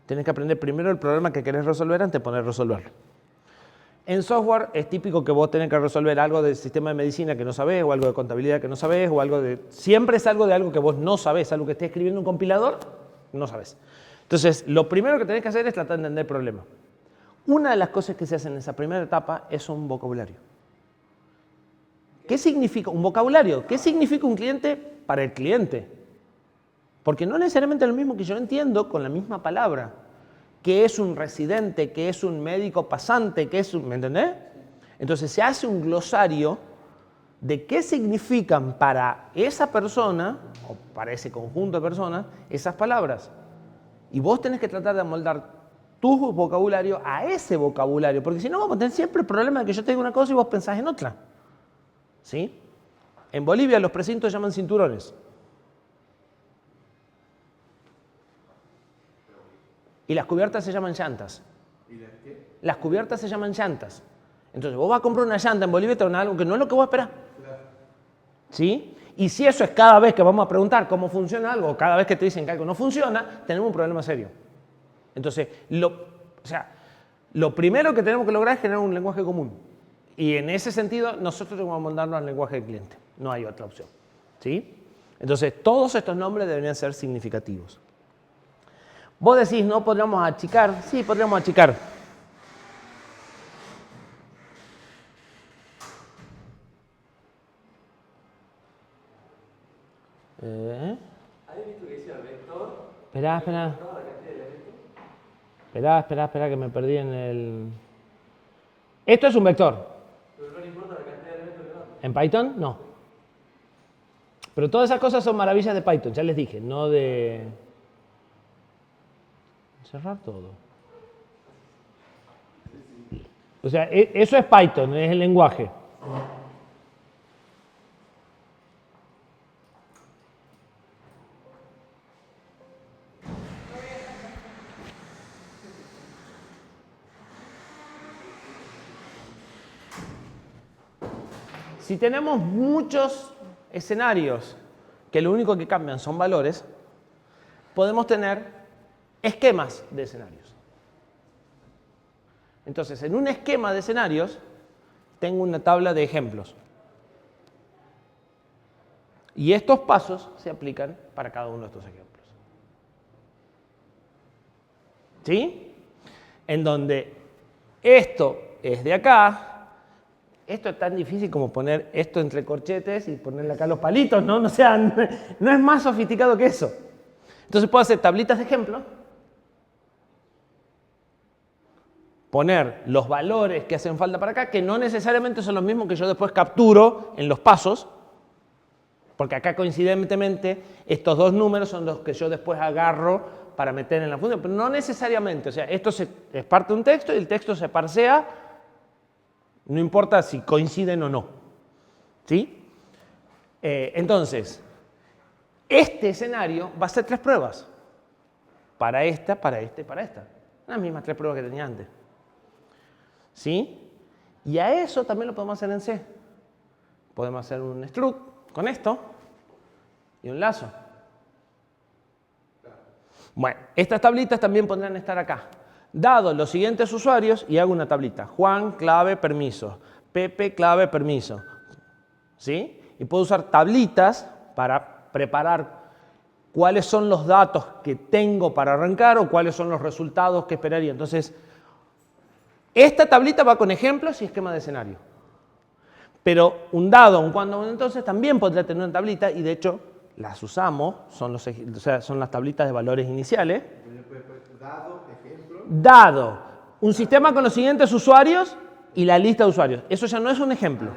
S1: tenés que aprender primero el problema que querés resolver antes de poner resolverlo. En software es típico que vos tenés que resolver algo del sistema de medicina que no sabés, o algo de contabilidad que no sabés, o algo de... Siempre es algo de algo que vos no sabés, algo que esté escribiendo un compilador, no sabés. Entonces, lo primero que tenés que hacer es tratar de entender el problema. Una de las cosas que se hace en esa primera etapa es un vocabulario. ¿Qué significa un vocabulario? ¿Qué significa un cliente para el cliente? Porque no necesariamente es lo mismo que yo entiendo con la misma palabra. ¿Qué es un residente? ¿Qué es un médico pasante? ¿Qué es un, ¿me entendés? Entonces se hace un glosario de qué significan para esa persona o para ese conjunto de personas esas palabras. Y vos tenés que tratar de amoldar tu vocabulario a ese vocabulario, porque si no vamos a tener siempre el problema de que yo tengo una cosa y vos pensás en otra. ¿Sí? En Bolivia los precintos llaman cinturones. Y las cubiertas se llaman llantas.
S2: ¿Y las qué?
S1: Las cubiertas se llaman llantas. Entonces vos vas a comprar una llanta en Bolivia y te van a dar algo que no es lo que vos esperás.
S2: Claro.
S1: ¿Sí? Y si eso es cada vez que vamos a preguntar cómo funciona algo, o cada vez que te dicen que algo no funciona, tenemos un problema serio. Entonces, lo primero que tenemos que lograr es generar un lenguaje común. Y en ese sentido, nosotros tenemos que moldarnos al lenguaje del cliente. No hay otra opción. ¿Sí? Entonces, todos estos nombres deberían ser significativos. Vos decís, ¿no podríamos achicar? Sí, podríamos achicar.
S3: ¿Habéis visto que decía vector?
S1: Espera, que me perdí en el... Esto es un vector.
S3: Pero no le importa la cantidad de elementos que va.
S1: ¿En Python? No. Pero todas esas cosas son maravillas de Python, ya les dije, no de... Cerrar todo. O sea, eso es Python, es el lenguaje. Si tenemos muchos escenarios que lo único que cambian son valores, podemos tener esquemas de escenarios. Entonces, en un esquema de escenarios, tengo una tabla de ejemplos. Y estos pasos se aplican para cada uno de estos ejemplos. ¿Sí? En donde esto es de acá. Esto es tan difícil como poner esto entre corchetes y ponerle acá los palitos, ¿no? O sea, no es más sofisticado que eso. Entonces puedo hacer tablitas de ejemplo, poner los valores que hacen falta para acá, que no necesariamente son los mismos que yo después capturo en los pasos, porque acá coincidentemente estos dos números son los que yo después agarro para meter en la función, pero no necesariamente. O sea, esto es parte de un texto y el texto se parsea. No importa si coinciden o no. ¿Sí? Entonces, este escenario va a ser 3 pruebas. Para esta, para esta y para esta. Las mismas 3 pruebas que tenía antes. ¿Sí? Y a eso también lo podemos hacer en C. Podemos hacer un struct con esto y un lazo. Bueno, estas tablitas también podrían estar acá. Dado los siguientes usuarios, y hago una tablita. Juan, clave, permiso. Pepe, clave, permiso. ¿Sí? Y puedo usar tablitas para preparar cuáles son los datos que tengo para arrancar o cuáles son los resultados que esperaría. Entonces, esta tablita va con ejemplos y esquema de escenario. Pero un dado, un cuando, un entonces también podría tener una tablita y de hecho las usamos, son las tablitas de valores iniciales.
S2: Dado, ejemplo.
S1: Dado, un sistema con los siguientes usuarios y la lista de usuarios. Eso ya no es un ejemplo.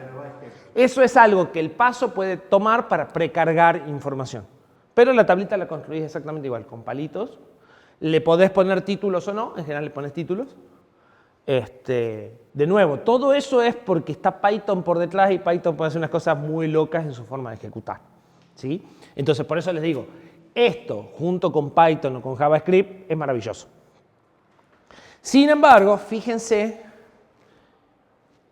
S1: Eso es algo que el paso puede tomar para precargar información. Pero la tablita la construís exactamente igual, con palitos. Le podés poner títulos o no, en general le pones títulos. De nuevo, todo eso es porque está Python por detrás y Python puede hacer unas cosas muy locas en su forma de ejecutar. ¿Sí? Entonces, por eso les digo, esto junto con Python o con JavaScript es maravilloso. Sin embargo, fíjense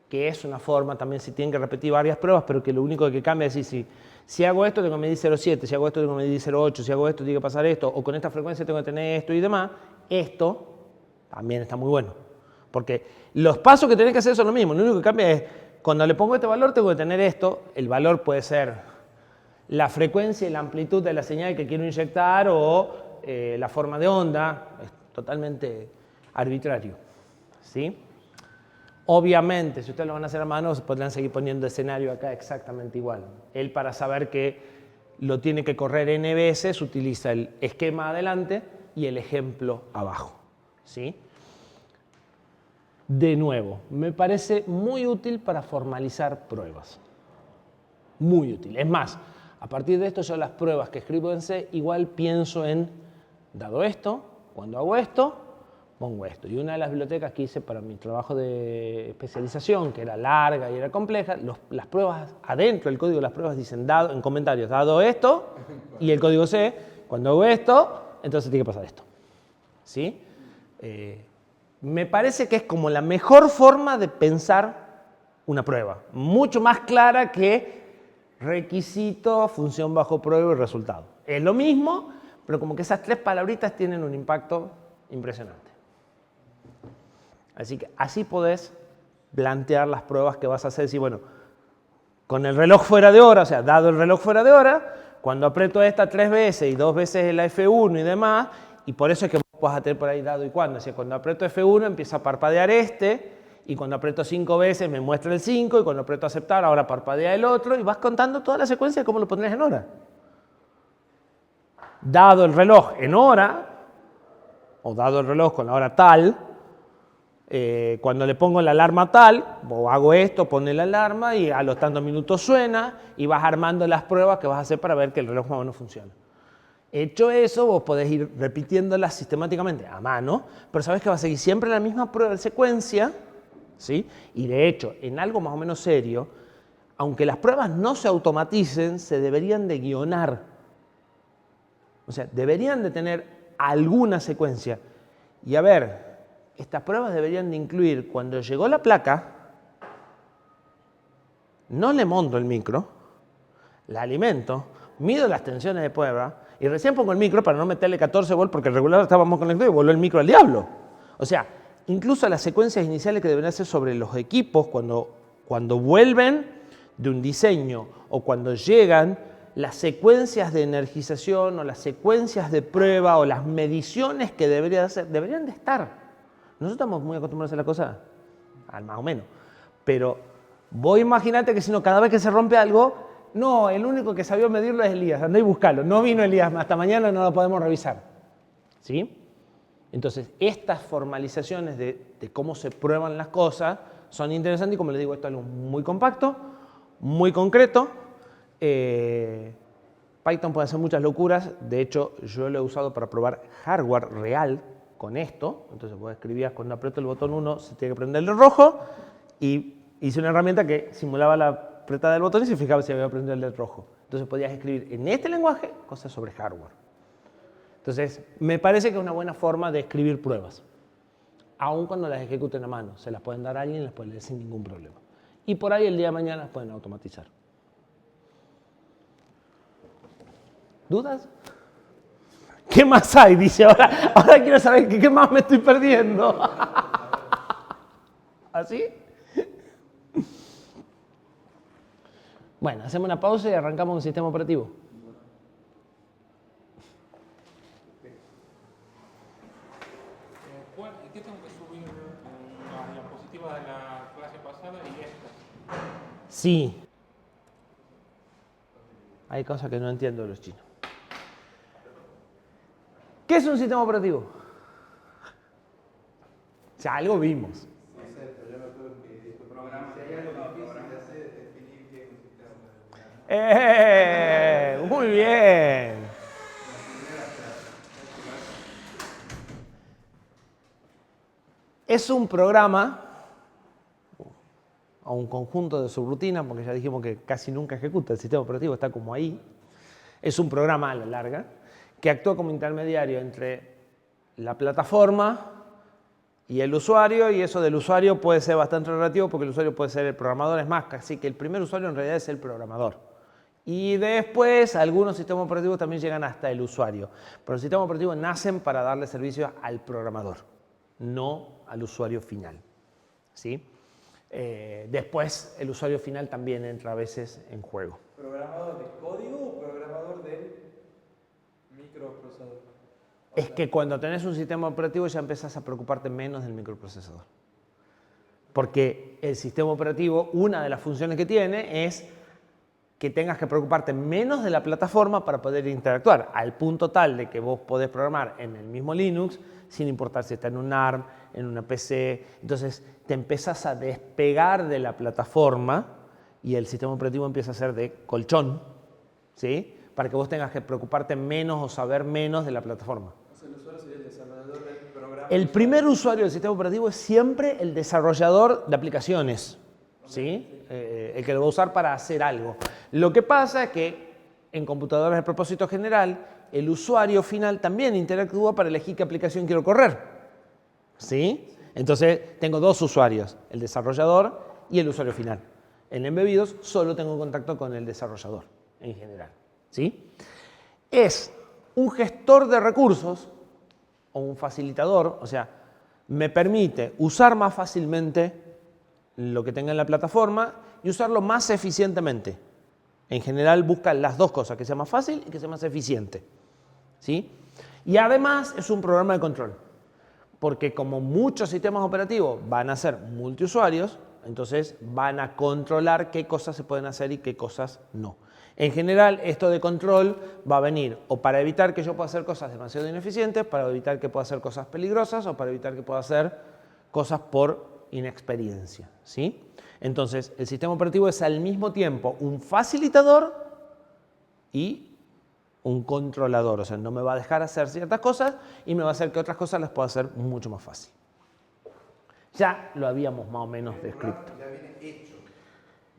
S1: que es una forma, también si tienen que repetir varias pruebas, pero que lo único que cambia es decir, si hago esto tengo que medir 0,7, si hago esto tengo que medir 0,8, si hago esto tiene que pasar esto, o con esta frecuencia tengo que tener esto y demás, esto también está muy bueno. Porque los pasos que tenés que hacer son lo mismo, lo único que cambia es, cuando le pongo este valor tengo que tener esto, el valor puede ser la frecuencia y la amplitud de la señal que quiero inyectar o la forma de onda, es totalmente arbitrario. ¿Sí? Obviamente, si ustedes lo van a hacer a mano, podrán seguir poniendo escenario acá exactamente igual. Él, para saber que lo tiene que correr n veces, utiliza el esquema adelante y el ejemplo abajo. ¿Sí? De nuevo, me parece muy útil para formalizar pruebas. Muy útil. Es más, a partir de esto yo las pruebas que escribo en C, igual pienso en, dado esto, cuando hago esto, pongo esto. Y una de las bibliotecas que hice para mi trabajo de especialización, que era larga y era compleja, las pruebas adentro del código, las pruebas dicen dado, en comentarios, dado esto, y el código C, cuando hago esto, entonces tiene que pasar esto. ¿Sí? Me parece que es como la mejor forma de pensar una prueba. Mucho más clara que requisito, función bajo prueba y resultado. Es lo mismo, pero como que esas tres palabritas tienen un impacto impresionante. Así que así podés plantear las pruebas que vas a hacer. Si, bueno, con el reloj fuera de hora, o sea, dado el reloj fuera de hora, cuando aprieto esta 3 veces y 2 veces la F1 y demás, y por eso es que vos vas a tener por ahí dado y cuando. O sea, cuando aprieto F1 empieza a parpadear y cuando aprieto 5 veces me muestra el 5, y cuando aprieto aceptar ahora parpadea el otro, y vas contando toda la secuencia de cómo lo pondrías en hora. Dado el reloj en hora, o dado el reloj con la hora tal, cuando le pongo la alarma tal, o hago esto, pone la alarma y a los tantos minutos suena y vas armando las pruebas que vas a hacer para ver que el reloj más o menos funciona. Hecho eso, vos podés ir repitiéndolas sistemáticamente a mano, pero sabés que va a seguir siempre la misma prueba de secuencia, ¿sí? Y de hecho, en algo más o menos serio, aunque las pruebas no se automaticen, se deberían de guionar. O sea, deberían de tener alguna secuencia. Y a ver, estas pruebas deberían de incluir, cuando llegó la placa, no le monto el micro, la alimento, mido las tensiones de prueba y recién pongo el micro para no meterle 14 volts porque el regular estábamos conectados y volvió el micro al diablo. O sea, incluso las secuencias iniciales que deberían ser sobre los equipos cuando vuelven de un diseño o cuando llegan, las secuencias de energización o las secuencias de prueba o las mediciones que deberían hacer, deberían de estar. Nosotros estamos muy acostumbrados a hacer la cosa, más o menos. Pero vos imaginate que si no, cada vez que se rompe algo, no, el único que sabía medirlo es Elías, andá y buscalo. No vino Elías, hasta mañana no lo podemos revisar. ¿Sí? Entonces, estas formalizaciones de cómo se prueban las cosas son interesantes y como les digo, esto es algo muy compacto, muy concreto. Python puede hacer muchas locuras, de hecho yo lo he usado para probar hardware real con esto, entonces vos escribías cuando aprieto el botón 1 se tiene que prender el rojo y hice una herramienta que simulaba la apretada del botón y se fijaba si había prendido el LED rojo. Entonces podías escribir en este lenguaje cosas sobre hardware. Entonces me parece que es una buena forma de escribir pruebas. aun cuando las ejecuten a mano. Se las pueden dar a alguien y las pueden leer sin ningún problema. Y por ahí el día de mañana las pueden automatizar. ¿Dudas? ¿Qué más hay? Dice, ahora quiero saber qué más me estoy perdiendo. ¿Así? Bueno, hacemos una pausa y arrancamos con el sistema operativo.
S4: ¿Qué tengo que subir las diapositivas de la clase pasada y estas?
S1: Sí. Hay cosas que no entiendo de los chinos. ¿Qué es un sistema operativo? O sea, algo vimos.
S2: No sé, pero yo me acuerdo que tu programa, si hay algo difícil de hacer, es definir qué es un sistema operativo.
S1: Muy bien. Es un programa o un conjunto de subrutinas, porque ya dijimos que casi nunca ejecuta, el sistema operativo está como ahí. Es un programa a la larga que actúa como intermediario entre la plataforma y el usuario, y eso del usuario puede ser bastante relativo porque el usuario puede ser el programador, es más, casi que el primer usuario en realidad es el programador. Y después algunos sistemas operativos también llegan hasta el usuario, pero los sistemas operativos nacen para darle servicio al programador, no al usuario final. ¿Sí? Después el usuario final también entra a veces en juego.
S3: ¿Programador de código o programador del microprocesador?
S1: Es que cuando tenés un sistema operativo ya empezás a preocuparte menos del microprocesador. Porque el sistema operativo, una de las funciones que tiene es que tengas que preocuparte menos de la plataforma para poder interactuar, al punto tal de que vos podés programar en el mismo Linux, sin importar si está en un ARM, en una PC. Entonces te empezás a despegar de la plataforma y el sistema operativo empieza a ser de colchón, ¿sí? Para que vos tengas que preocuparte menos o saber menos de la plataforma.
S3: O sea, el usuario sería el desarrollador del programa.
S1: El primer usuario del sistema operativo es siempre el desarrollador de aplicaciones, ¿sí? El que lo va a usar para hacer algo. Lo que pasa es que en computadoras de propósito general, el usuario final también interactúa para elegir qué aplicación quiero correr, ¿sí? Entonces tengo dos usuarios, el desarrollador y el usuario final. En embebidos solo tengo contacto con el desarrollador en general, ¿sí? Es un gestor de recursos o un facilitador, o sea, me permite usar más fácilmente lo que tenga en la plataforma y usarlo más eficientemente. En general busca las dos cosas, que sea más fácil y que sea más eficiente, ¿sí? Y además es un programa de control, porque como muchos sistemas operativos van a ser multiusuarios, entonces van a controlar qué cosas se pueden hacer y qué cosas no. En general, esto de control va a venir o para evitar que yo pueda hacer cosas demasiado ineficientes, para evitar que pueda hacer cosas peligrosas o para evitar que pueda hacer cosas por inexperiencia, ¿sí? Entonces, el sistema operativo es al mismo tiempo un facilitador y un controlador. O sea, no me va a dejar hacer ciertas cosas y me va a hacer que otras cosas las pueda hacer mucho más fácil. Ya lo habíamos más o menos descrito.
S2: Ya viene hecho.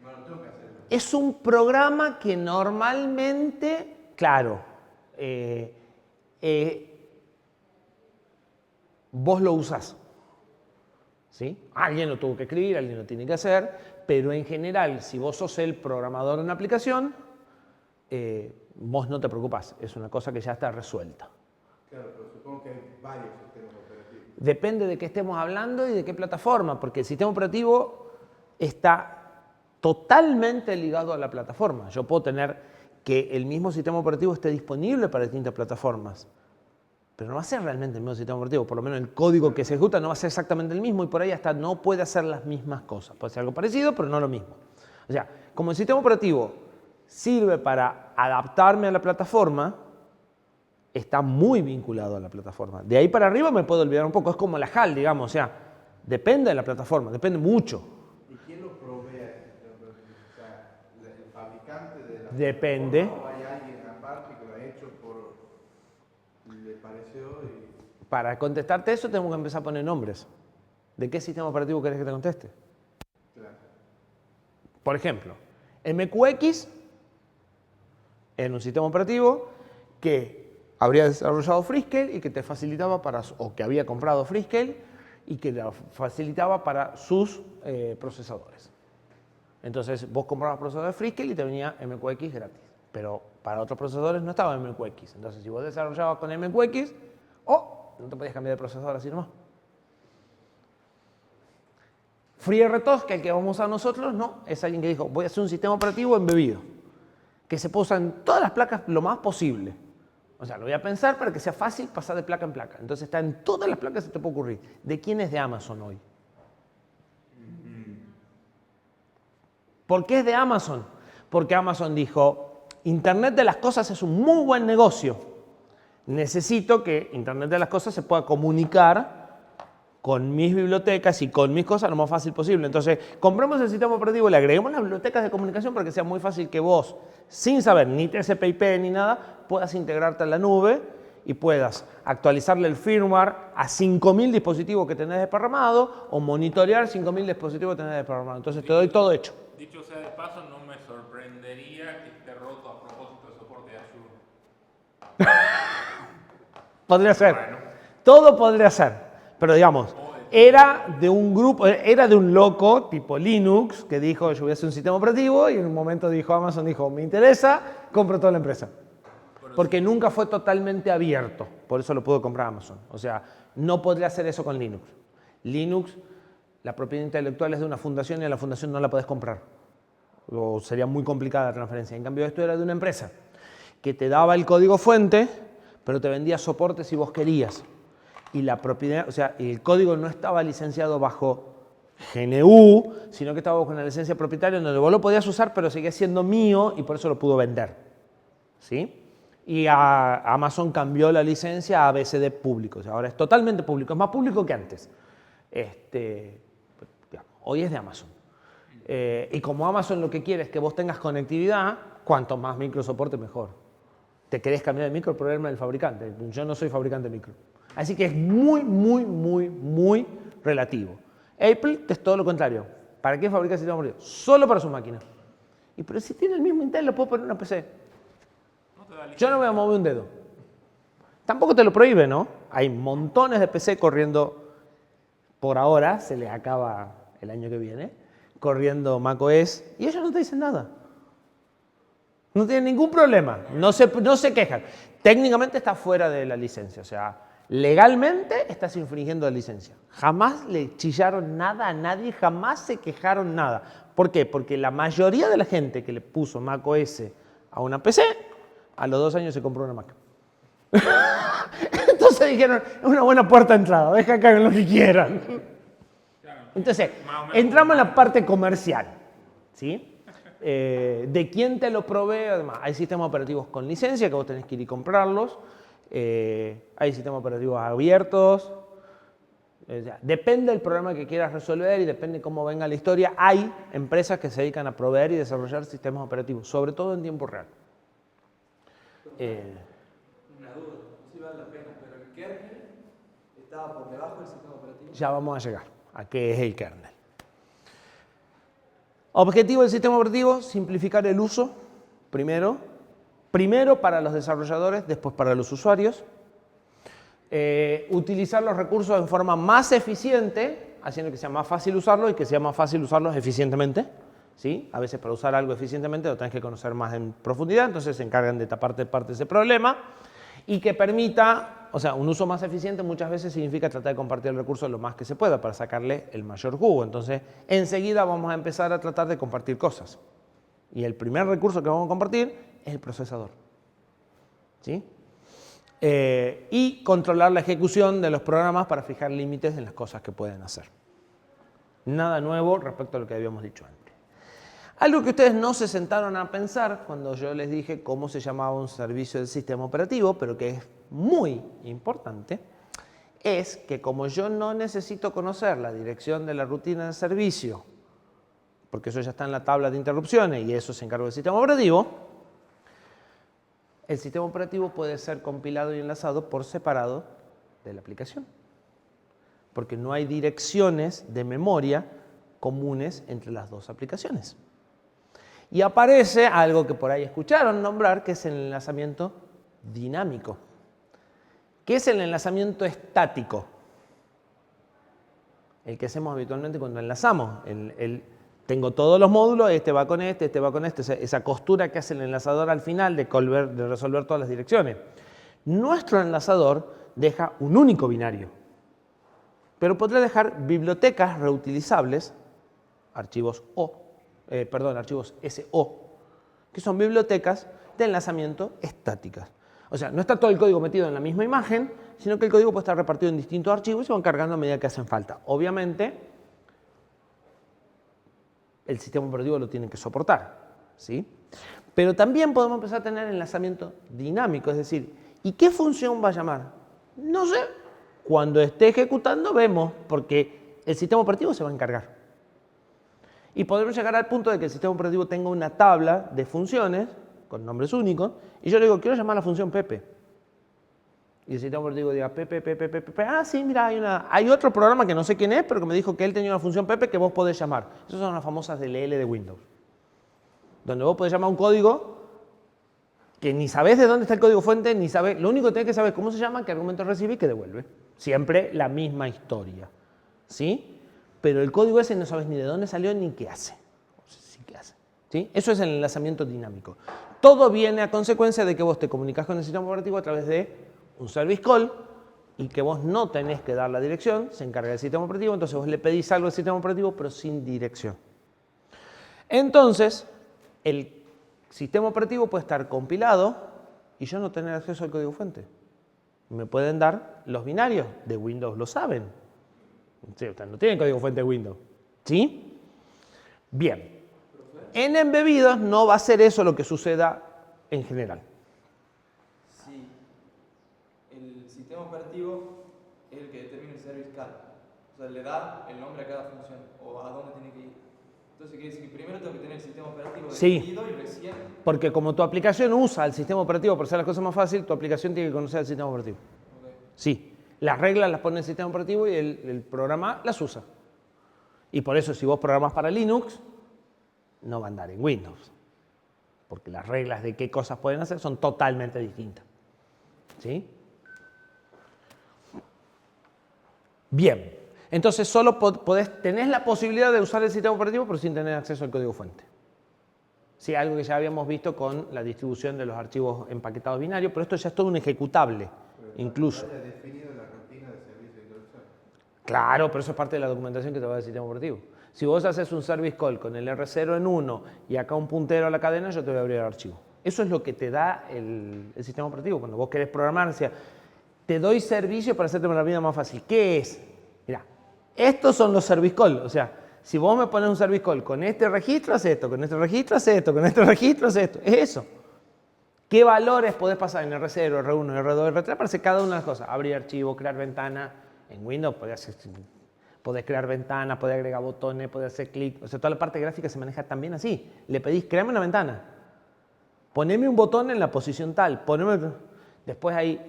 S2: No lo tengo que hacer.
S1: Es un programa que normalmente, claro, vos lo usás, ¿sí? Alguien lo tuvo que escribir, alguien lo tiene que hacer, pero en general, si vos sos el programador de una aplicación, vos no te preocupás, es una cosa que ya está resuelta.
S2: Claro, pero supongo que hay varios sistemas operativos.
S1: Depende de qué estemos hablando y de qué plataforma, porque el sistema operativo está totalmente ligado a la plataforma. Yo puedo tener que el mismo sistema operativo esté disponible para distintas plataformas, pero no va a ser realmente el mismo sistema operativo. Por lo menos el código que se ejecuta no va a ser exactamente el mismo y por ahí hasta no puede hacer las mismas cosas. Puede ser algo parecido, pero no lo mismo. O sea, como el sistema operativo sirve para adaptarme a la plataforma, está muy vinculado a la plataforma. De ahí para arriba me puedo olvidar un poco. Es como la HAL, digamos. O sea, depende de la plataforma, depende mucho.
S2: ¿Y quién lo provee? O sea, el fabricante de la
S1: Depende.
S2: plataforma, ¿o hay alguien aparte que lo ha hecho por le pareció? Y...
S1: Para contestarte eso tenemos que empezar a poner nombres. ¿De qué sistema operativo querés que te conteste?
S2: Claro.
S1: Por ejemplo, MQX era un sistema operativo que habría desarrollado Freescale y que te facilitaba para, o que había comprado Freescale y que la facilitaba para sus procesadores. Entonces vos comprabas procesadores Freescale y te venía MQX gratis, pero para otros procesadores no estaba MQX. Entonces si vos desarrollabas con MQX, no te podías cambiar de procesador así nomás. FreeRTOS, que es el que vamos a usar nosotros, no, es alguien que dijo, voy a hacer un sistema operativo embebido, que se posa en todas las placas lo más posible. O sea, lo voy a pensar para que sea fácil pasar de placa en placa. Entonces está en todas las placas que se te puede ocurrir. ¿De quién es de Amazon hoy? ¿Por qué es de Amazon? Porque Amazon dijo, Internet de las cosas es un muy buen negocio. Necesito que Internet de las cosas se pueda comunicar con mis bibliotecas y con mis cosas lo más fácil posible. Entonces, compremos el sistema operativo y le agreguemos las bibliotecas de comunicación para que sea muy fácil que vos, sin saber ni TCP/IP ni nada, puedas integrarte a la nube y puedas actualizarle el firmware a 5.000 dispositivos que tenés desparramados o monitorear 5.000 dispositivos que tenés desparramados. Entonces, te doy todo hecho.
S4: Dicho sea de paso, no me sorprendería que esté roto a propósito de soporte de Azure.
S1: Podría ser.
S4: Bueno.
S1: Todo podría ser. Pero digamos, era de un grupo, era de un loco tipo Linux que dijo yo voy a hacer un sistema operativo y en un momento dijo Amazon, dijo me interesa, compro toda la empresa. Porque nunca fue totalmente abierto, por eso lo pudo comprar Amazon. O sea, no podría hacer eso con Linux. Linux, la propiedad intelectual es de una fundación y a la fundación no la podés comprar. O sería muy complicada la transferencia. En cambio, esto era de una empresa que te daba el código fuente, pero te vendía soporte si vos querías. Y la propiedad, o sea, el código no estaba licenciado bajo GNU, sino que estaba bajo una licencia propietaria donde vos lo podías usar, pero seguía siendo mío y por eso lo pudo vender. ¿Sí? Y Amazon cambió la licencia a ABCD público. O sea, ahora es totalmente público, es más público que antes. Hoy es de Amazon. Y como Amazon lo que quiere es que vos tengas conectividad, cuanto más microsoporte mejor. Te querés cambiar de micro, el problema del fabricante. Yo no soy fabricante de micro. Así que es muy, muy, muy, muy relativo. Apple es todo lo contrario. ¿Para qué fabrica sistemas operativos? Solo para sus máquinas. Pero si tiene el mismo Intel, lo puedo poner en una PC. Yo no voy a mover un dedo. Tampoco te lo prohíbe, ¿no? Hay montones de PC corriendo, por ahora, se les acaba el año que viene, corriendo macOS, y ellos no te dicen nada. No tienen ningún problema, no se quejan. Técnicamente está fuera de la licencia, o sea, legalmente estás infringiendo la licencia. Jamás le chillaron nada a nadie, jamás se quejaron nada. ¿Por qué? Porque la mayoría de la gente que le puso macOS a una PC, a los 2 años se compró una Mac. Entonces dijeron, es una buena puerta de entrada, deja que hagan lo que quieran. Entonces, entramos en la parte comercial, ¿sí? De quién te lo provee, además, hay sistemas operativos con licencia que vos tenés que ir y comprarlos, hay sistemas operativos abiertos, depende del problema que quieras resolver y depende cómo venga la historia. Hay empresas que se dedican a proveer y desarrollar sistemas operativos, sobre todo en tiempo real.
S3: Una duda, no sé si vale la pena, pero el kernel estaba por debajo del sistema operativo.
S1: Ya vamos a llegar a qué es el kernel. Objetivo del sistema operativo, simplificar el uso, primero para los desarrolladores, después para los usuarios. Utilizar los recursos en forma más eficiente, haciendo que sea más fácil usarlos y que sea más fácil usarlos eficientemente. ¿Sí? A veces para usar algo eficientemente lo tenés que conocer más en profundidad, entonces se encargan de taparte parte de ese problema. Y que permita, o sea, un uso más eficiente muchas veces significa tratar de compartir el recurso lo más que se pueda para sacarle el mayor jugo. Entonces, enseguida vamos a empezar a tratar de compartir cosas. Y el primer recurso que vamos a compartir es el procesador. ¿Sí? Y controlar la ejecución de los programas para fijar límites en las cosas que pueden hacer. Nada nuevo respecto a lo que habíamos dicho antes. Algo que ustedes no se sentaron a pensar cuando yo les dije cómo se llamaba un servicio del sistema operativo, pero que es muy importante, es que como yo no necesito conocer la dirección de la rutina del servicio, porque eso ya está en la tabla de interrupciones y eso se encarga del sistema operativo, el sistema operativo puede ser compilado y enlazado por separado de la aplicación, porque no hay direcciones de memoria comunes entre las dos aplicaciones. Y aparece algo que por ahí escucharon nombrar, que es el enlazamiento dinámico. ¿Qué es el enlazamiento estático? el que hacemos habitualmente cuando enlazamos. Tengo todos los módulos, este va con este va con este, esa costura que hace el enlazador al final de resolver todas las direcciones. Nuestro enlazador deja un único binario, pero podría dejar bibliotecas reutilizables, archivos SO, que son bibliotecas de enlazamiento estáticas. O sea, no está todo el código metido en la misma imagen, sino que el código puede estar repartido en distintos archivos y se van cargando a medida que hacen falta. Obviamente, el sistema operativo lo tiene que soportar, ¿sí? Pero también podemos empezar a tener enlazamiento dinámico, es decir, ¿y qué función va a llamar? No sé. Cuando esté ejecutando vemos, porque el sistema operativo se va a encargar. Y podemos llegar al punto de que el sistema operativo tenga una tabla de funciones con nombres únicos, y yo le digo, quiero llamar la función Pepe. Y el sistema operativo diga, Pepe, ah, sí, mira, hay otro programa que no sé quién es, pero que me dijo que él tenía una función Pepe que vos podés llamar. Esas son las famosas DLL de Windows. Donde vos podés llamar un código que ni sabés de dónde está el código fuente, ni sabés, lo único que tenés que saber es cómo se llama, qué argumento recibe y qué devuelve. Siempre la misma historia, ¿sí? Pero el código ese no sabes ni de dónde salió ni qué hace. Sí, qué hace, ¿sí? Eso es el enlazamiento dinámico. Todo viene a consecuencia de que vos te comunicás con el sistema operativo a través de un service call y que vos no tenés que dar la dirección, se encarga el sistema operativo, entonces vos le pedís algo al sistema operativo pero sin dirección. Entonces, el sistema operativo puede estar compilado y yo no tener acceso al código fuente. Me pueden dar los binarios de Windows, lo saben. Sí, ustedes no tienen código fuente de Windows, ¿sí? Bien. En embebidos no va a ser eso lo que suceda en general.
S3: Si el sistema operativo es el que determina el service call, o sea, le da el nombre a cada función o a dónde tiene que ir. Entonces quiere decir que primero tengo que tener el sistema operativo definido y recién.
S1: Porque como tu aplicación usa el sistema operativo para hacer las cosas más fáciles, tu aplicación tiene que conocer el sistema operativo.
S3: Okay.
S1: Sí, las reglas las pone el sistema operativo y el programa las usa. Y por eso si vos programás para Linux, no va a andar en Windows. Porque las reglas de qué cosas pueden hacer son totalmente distintas. ¿Sí? Bien. Entonces solo tenés la posibilidad de usar el sistema operativo pero sin tener acceso al código fuente. Sí, algo que ya habíamos visto con la distribución de los archivos empaquetados binarios, pero esto ya es todo un ejecutable, incluso.
S2: ¿Haya definido la rutina de servicio de introducción?
S1: Claro, pero eso es parte de la documentación que te va a dar el sistema operativo. Si vos haces un service call con el R0 en 1 y acá un puntero a la cadena, yo te voy a abrir el archivo. Eso es lo que te da el sistema operativo. Cuando vos querés programar, decía, te doy servicio para hacerte la vida más fácil. ¿Qué es? Mirá, estos son los service call. O sea, si vos me pones un service call con este registro, hace esto, con este registro, hace esto, con este registro, hace esto. Es eso. ¿Qué valores podés pasar en R0, R1, R2, R3? Aparece cada una de las cosas. Abrir archivo, crear ventana. En Windows podés crear ventana, podés agregar botones, podés hacer clic. O sea, toda la parte gráfica se maneja también así. Le pedís, créame una ventana. Poneme un botón en la posición tal. Después hay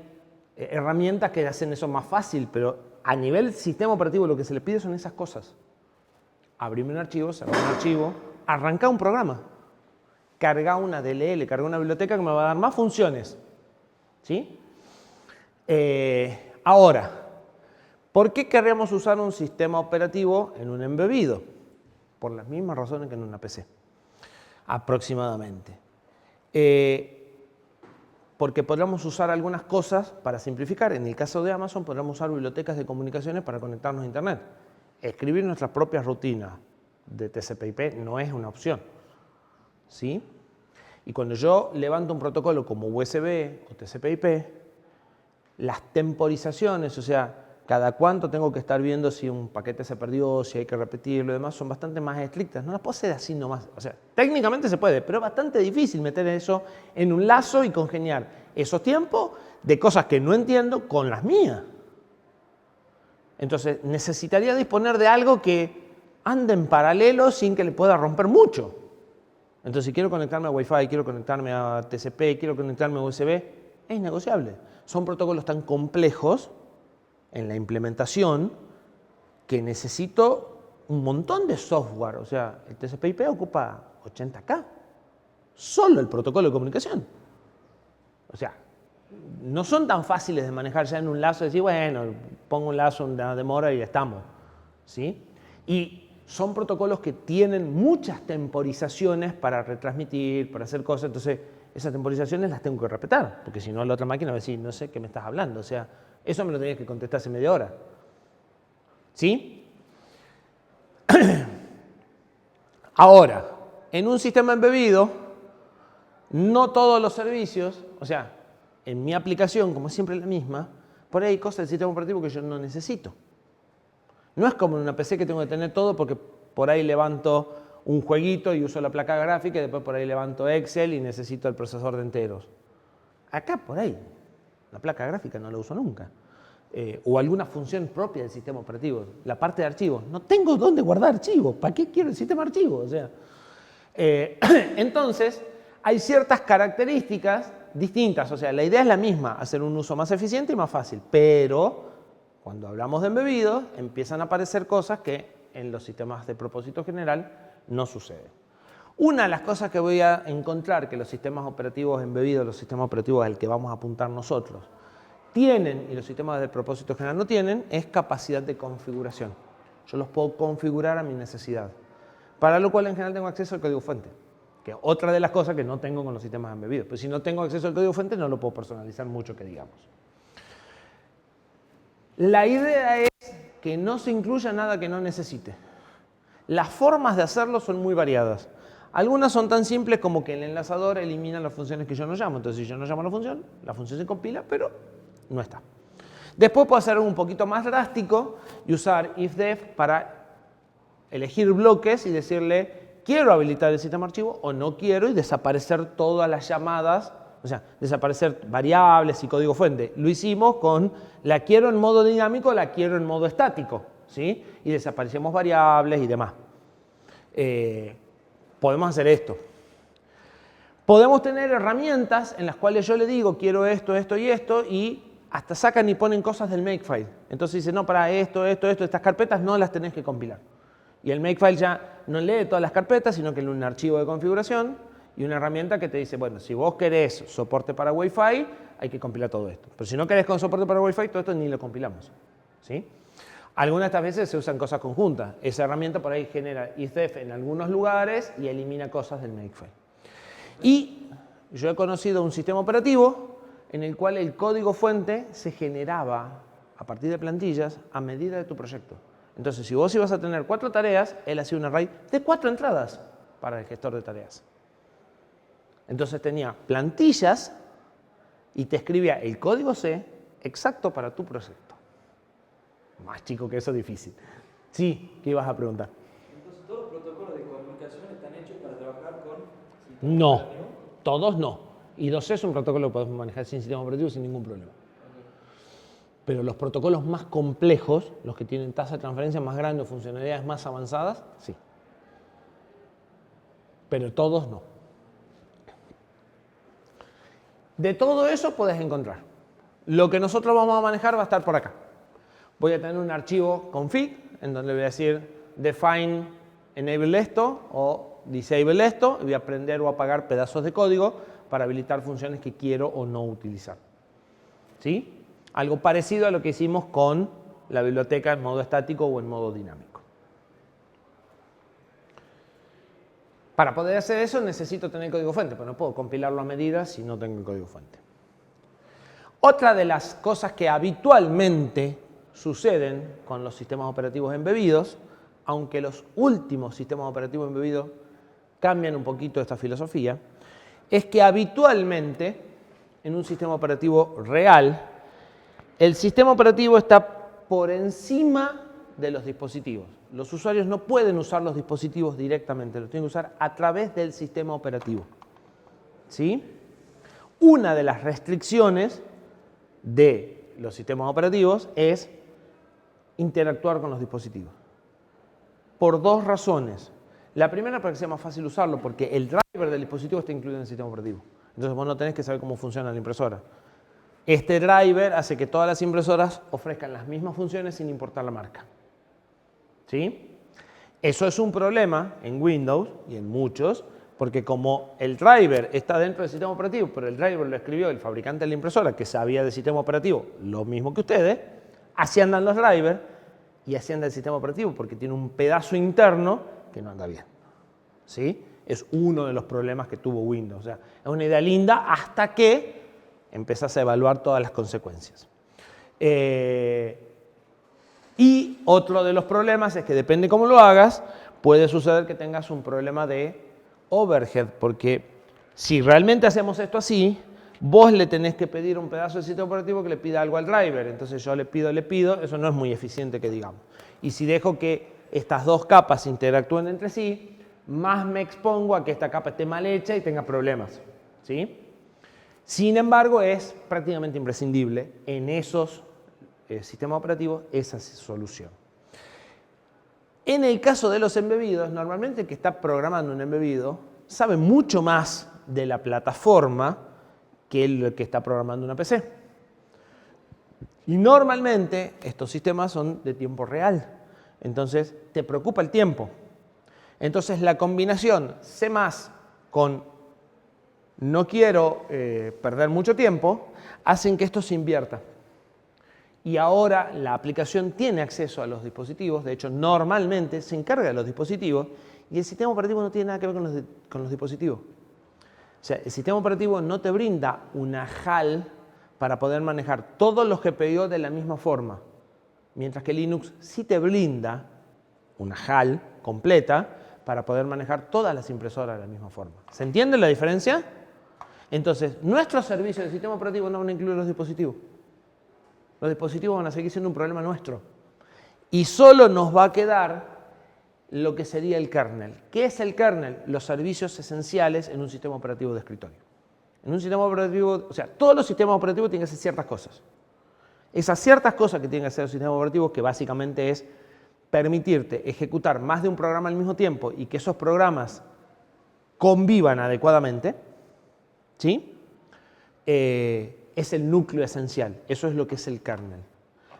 S1: herramientas que hacen eso más fácil, pero a nivel sistema operativo lo que se le pide son esas cosas. Abrirme un archivo, cerrar un archivo, arrancar un programa, cargar una DLL, cargar una biblioteca que me va a dar más funciones. ¿Sí? Ahora, ¿por qué querríamos usar un sistema operativo en un embebido? Por las mismas razones que en una PC, aproximadamente. Porque podríamos usar algunas cosas para simplificar. En el caso de Amazon, podríamos usar bibliotecas de comunicaciones para conectarnos a Internet. Escribir nuestras propias rutinas de TCP/IP no es una opción. ¿Sí? Y cuando yo levanto un protocolo como USB o TCP/IP, las temporizaciones, o sea, cada cuánto tengo que estar viendo si un paquete se perdió, si hay que repetirlo y demás, son bastante más estrictas. No las puedo hacer así nomás. O sea, técnicamente se puede, pero es bastante difícil meter eso en un lazo y congeniar esos tiempos de cosas que no entiendo con las mías. Entonces, necesitaría disponer de algo que ande en paralelo sin que le pueda romper mucho. Entonces, si quiero conectarme a Wi-Fi, quiero conectarme a TCP, quiero conectarme a USB, es innegociable. Son protocolos tan complejos en la implementación que necesito un montón de software. O sea, el TCP/IP ocupa 80K. Solo el protocolo de comunicación. O sea, no son tan fáciles de manejar ya en un lazo y decir, bueno, pongo un lazo, una demora y ya estamos. ¿sí? Y son protocolos que tienen muchas temporizaciones para retransmitir, para hacer cosas, entonces esas temporizaciones las tengo que respetar, porque si no la otra máquina va a decir, no sé qué me estás hablando, o sea, eso me lo tenías que contestar hace media hora. ¿Sí? Ahora, en un sistema embebido, no todos los servicios, o sea, en mi aplicación, como es siempre la misma, por ahí hay cosas del sistema operativo que yo no necesito. No es como en una PC que tengo que tener todo porque por ahí levanto un jueguito y uso la placa gráfica y después por ahí levanto Excel y necesito el procesador de enteros. Acá por ahí, la placa gráfica no la uso nunca. O alguna función propia del sistema operativo. La parte de archivos. No tengo dónde guardar archivos. ¿Para qué quiero el sistema de archivos? O sea, entonces, hay ciertas características distintas. O sea, la idea es la misma, hacer un uso más eficiente y más fácil. Pero cuando hablamos de embebidos, empiezan a aparecer cosas que en los sistemas de propósito general no suceden. Una de las cosas que voy a encontrar que los sistemas operativos embebidos, los sistemas operativos al que vamos a apuntar nosotros, tienen y los sistemas de propósito general no tienen, es capacidad de configuración. Yo los puedo configurar a mi necesidad, para lo cual en general tengo acceso al código fuente, que es otra de las cosas que no tengo con los sistemas embebidos. Pues si no tengo acceso al código fuente no lo puedo personalizar mucho, que digamos. La idea es que no se incluya nada que no necesite. Las formas de hacerlo son muy variadas. Algunas son tan simples como que el enlazador elimina las funciones que yo no llamo. Entonces, si yo no llamo a la función se compila, pero no está. Después puedo hacer algo un poquito más drástico y usar ifdef para elegir bloques y decirle quiero habilitar el sistema archivo o no quiero y desaparecer todas las llamadas, o sea, desaparecer variables y código fuente. Lo hicimos con la quiero en modo dinámico, la quiero en modo estático, ¿sí? Y desaparecemos variables y demás. Podemos hacer esto. Podemos tener herramientas en las cuales yo le digo quiero esto, esto y esto y hasta sacan y ponen cosas del makefile. Entonces dice, no, para esto, estas carpetas no las tenés que compilar. Y el makefile ya no lee todas las carpetas, sino que lee un archivo de configuración y una herramienta que te dice, bueno, si vos querés soporte para Wi-Fi, hay que compilar todo esto. Pero si no querés con soporte para Wi-Fi, todo esto ni lo compilamos, ¿sí? Algunas de estas veces se usan cosas conjuntas. Esa herramienta por ahí genera ifdef en algunos lugares y elimina cosas del makefile. Y yo he conocido un sistema operativo en el cual el código fuente se generaba a partir de plantillas a medida de tu proyecto. Entonces, si vos ibas a tener 4 tareas, él hacía un array de 4 entradas para el gestor de tareas. Entonces tenía plantillas y te escribía el código C exacto para tu proyecto. Más chico que eso, difícil. Sí, ¿qué ibas a preguntar?
S3: Entonces, ¿todos los protocolos de comunicación están hechos para trabajar con sistemas
S1: No,
S3: operativos?
S1: todos no. I2C es un protocolo que podemos manejar sin sistema operativo sin ningún problema. Pero los protocolos más complejos, los que tienen tasa de transferencia más grande o funcionalidades más avanzadas, sí. Pero todos no. De todo eso puedes encontrar. Lo que nosotros vamos a manejar va a estar por acá. Voy a tener un archivo config en donde voy a decir define enable esto o disable esto y voy a prender o apagar pedazos de código para habilitar funciones que quiero o no utilizar. ¿Sí? Algo parecido a lo que hicimos con la biblioteca en modo estático o en modo dinámico. Para poder hacer eso necesito tener código fuente, pero no puedo compilarlo a medida si no tengo el código fuente. Otra de las cosas que habitualmente suceden con los sistemas operativos embebidos, aunque los últimos sistemas operativos embebidos cambian un poquito esta filosofía, es que habitualmente en un sistema operativo real, el sistema operativo está por encima de los dispositivos. Los usuarios no pueden usar los dispositivos directamente, los tienen que usar a través del sistema operativo. ¿Sí? Una de las restricciones de los sistemas operativos es interactuar con los dispositivos. Por 2 razones. La primera, para que sea más fácil usarlo, porque el driver del dispositivo está incluido en el sistema operativo. Entonces vos no tenés que saber cómo funciona la impresora. Este driver hace que todas las impresoras ofrezcan las mismas funciones sin importar la marca. ¿Sí? Eso es un problema en Windows y en muchos, porque como el driver está dentro del sistema operativo, pero el driver lo escribió el fabricante de la impresora que sabía del sistema operativo lo mismo que ustedes, así andan los drivers y así anda el sistema operativo, porque tiene un pedazo interno que no anda bien. ¿Sí? Es uno de los problemas que tuvo Windows. O sea, es una idea linda hasta que empezás a evaluar todas las consecuencias. Y otro de los problemas es que depende cómo lo hagas, puede suceder que tengas un problema de overhead, porque si realmente hacemos esto así, vos le tenés que pedir un pedazo del sistema operativo que le pida algo al driver. Entonces yo le pido, eso no es muy eficiente que digamos. Y si dejo que estas dos capas interactúen entre sí, más me expongo a que esta capa esté mal hecha y tenga problemas. ¿Sí? Sin embargo, es prácticamente imprescindible en esos sistemas operativos esa solución. En el caso de los embebidos, normalmente el que está programando un embebido sabe mucho más de la plataforma que el que está programando una PC. Y normalmente estos sistemas son de tiempo real. Entonces, te preocupa el tiempo. Entonces, la combinación C++ con no quiero perder mucho tiempo, hacen que esto se invierta. Y ahora la aplicación tiene acceso a los dispositivos, de hecho, normalmente se encarga de los dispositivos, y el sistema operativo no tiene nada que ver con los dispositivos. O sea, el sistema operativo no te brinda una HAL para poder manejar todos los GPIO de la misma forma, mientras que Linux sí te brinda una HAL completa para poder manejar todas las impresoras de la misma forma. ¿Se entiende la diferencia? Entonces, nuestros servicios de sistema operativo no van a incluir los dispositivos. Los dispositivos van a seguir siendo un problema nuestro. Y solo nos va a quedar lo que sería el kernel. ¿Qué es el kernel? Los servicios esenciales en un sistema operativo de escritorio. En un sistema operativo, o sea, todos los sistemas operativos tienen que hacer ciertas cosas. Esas ciertas cosas que tienen que hacer los sistemas operativos, que básicamente es permitirte ejecutar más de un programa al mismo tiempo y que esos programas convivan adecuadamente, ¿sí? Es el núcleo esencial. Eso es lo que es el kernel.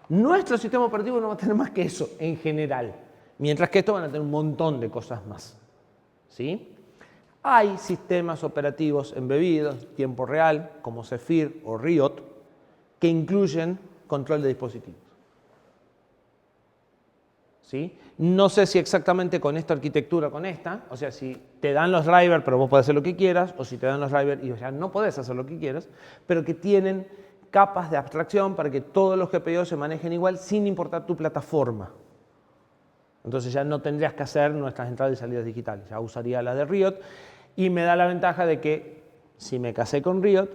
S1: Nuestro sistema operativo no va a tener más que eso en general, mientras que estos van a tener un montón de cosas más. ¿Sí? Hay sistemas operativos embebidos, tiempo real, como Zephyr o Riot, que incluyen control de dispositivos. ¿Sí? No sé si exactamente con esta arquitectura, con esta, o sea, si te dan los drivers, pero vos podés hacer lo que quieras, o si te dan los drivers y ya no podés hacer lo que quieras, pero que tienen capas de abstracción para que todos los GPIOs se manejen igual sin importar tu plataforma. Entonces ya no tendrías que hacer nuestras entradas y salidas digitales, ya usaría la de Riot y me da la ventaja de que si me casé con Riot,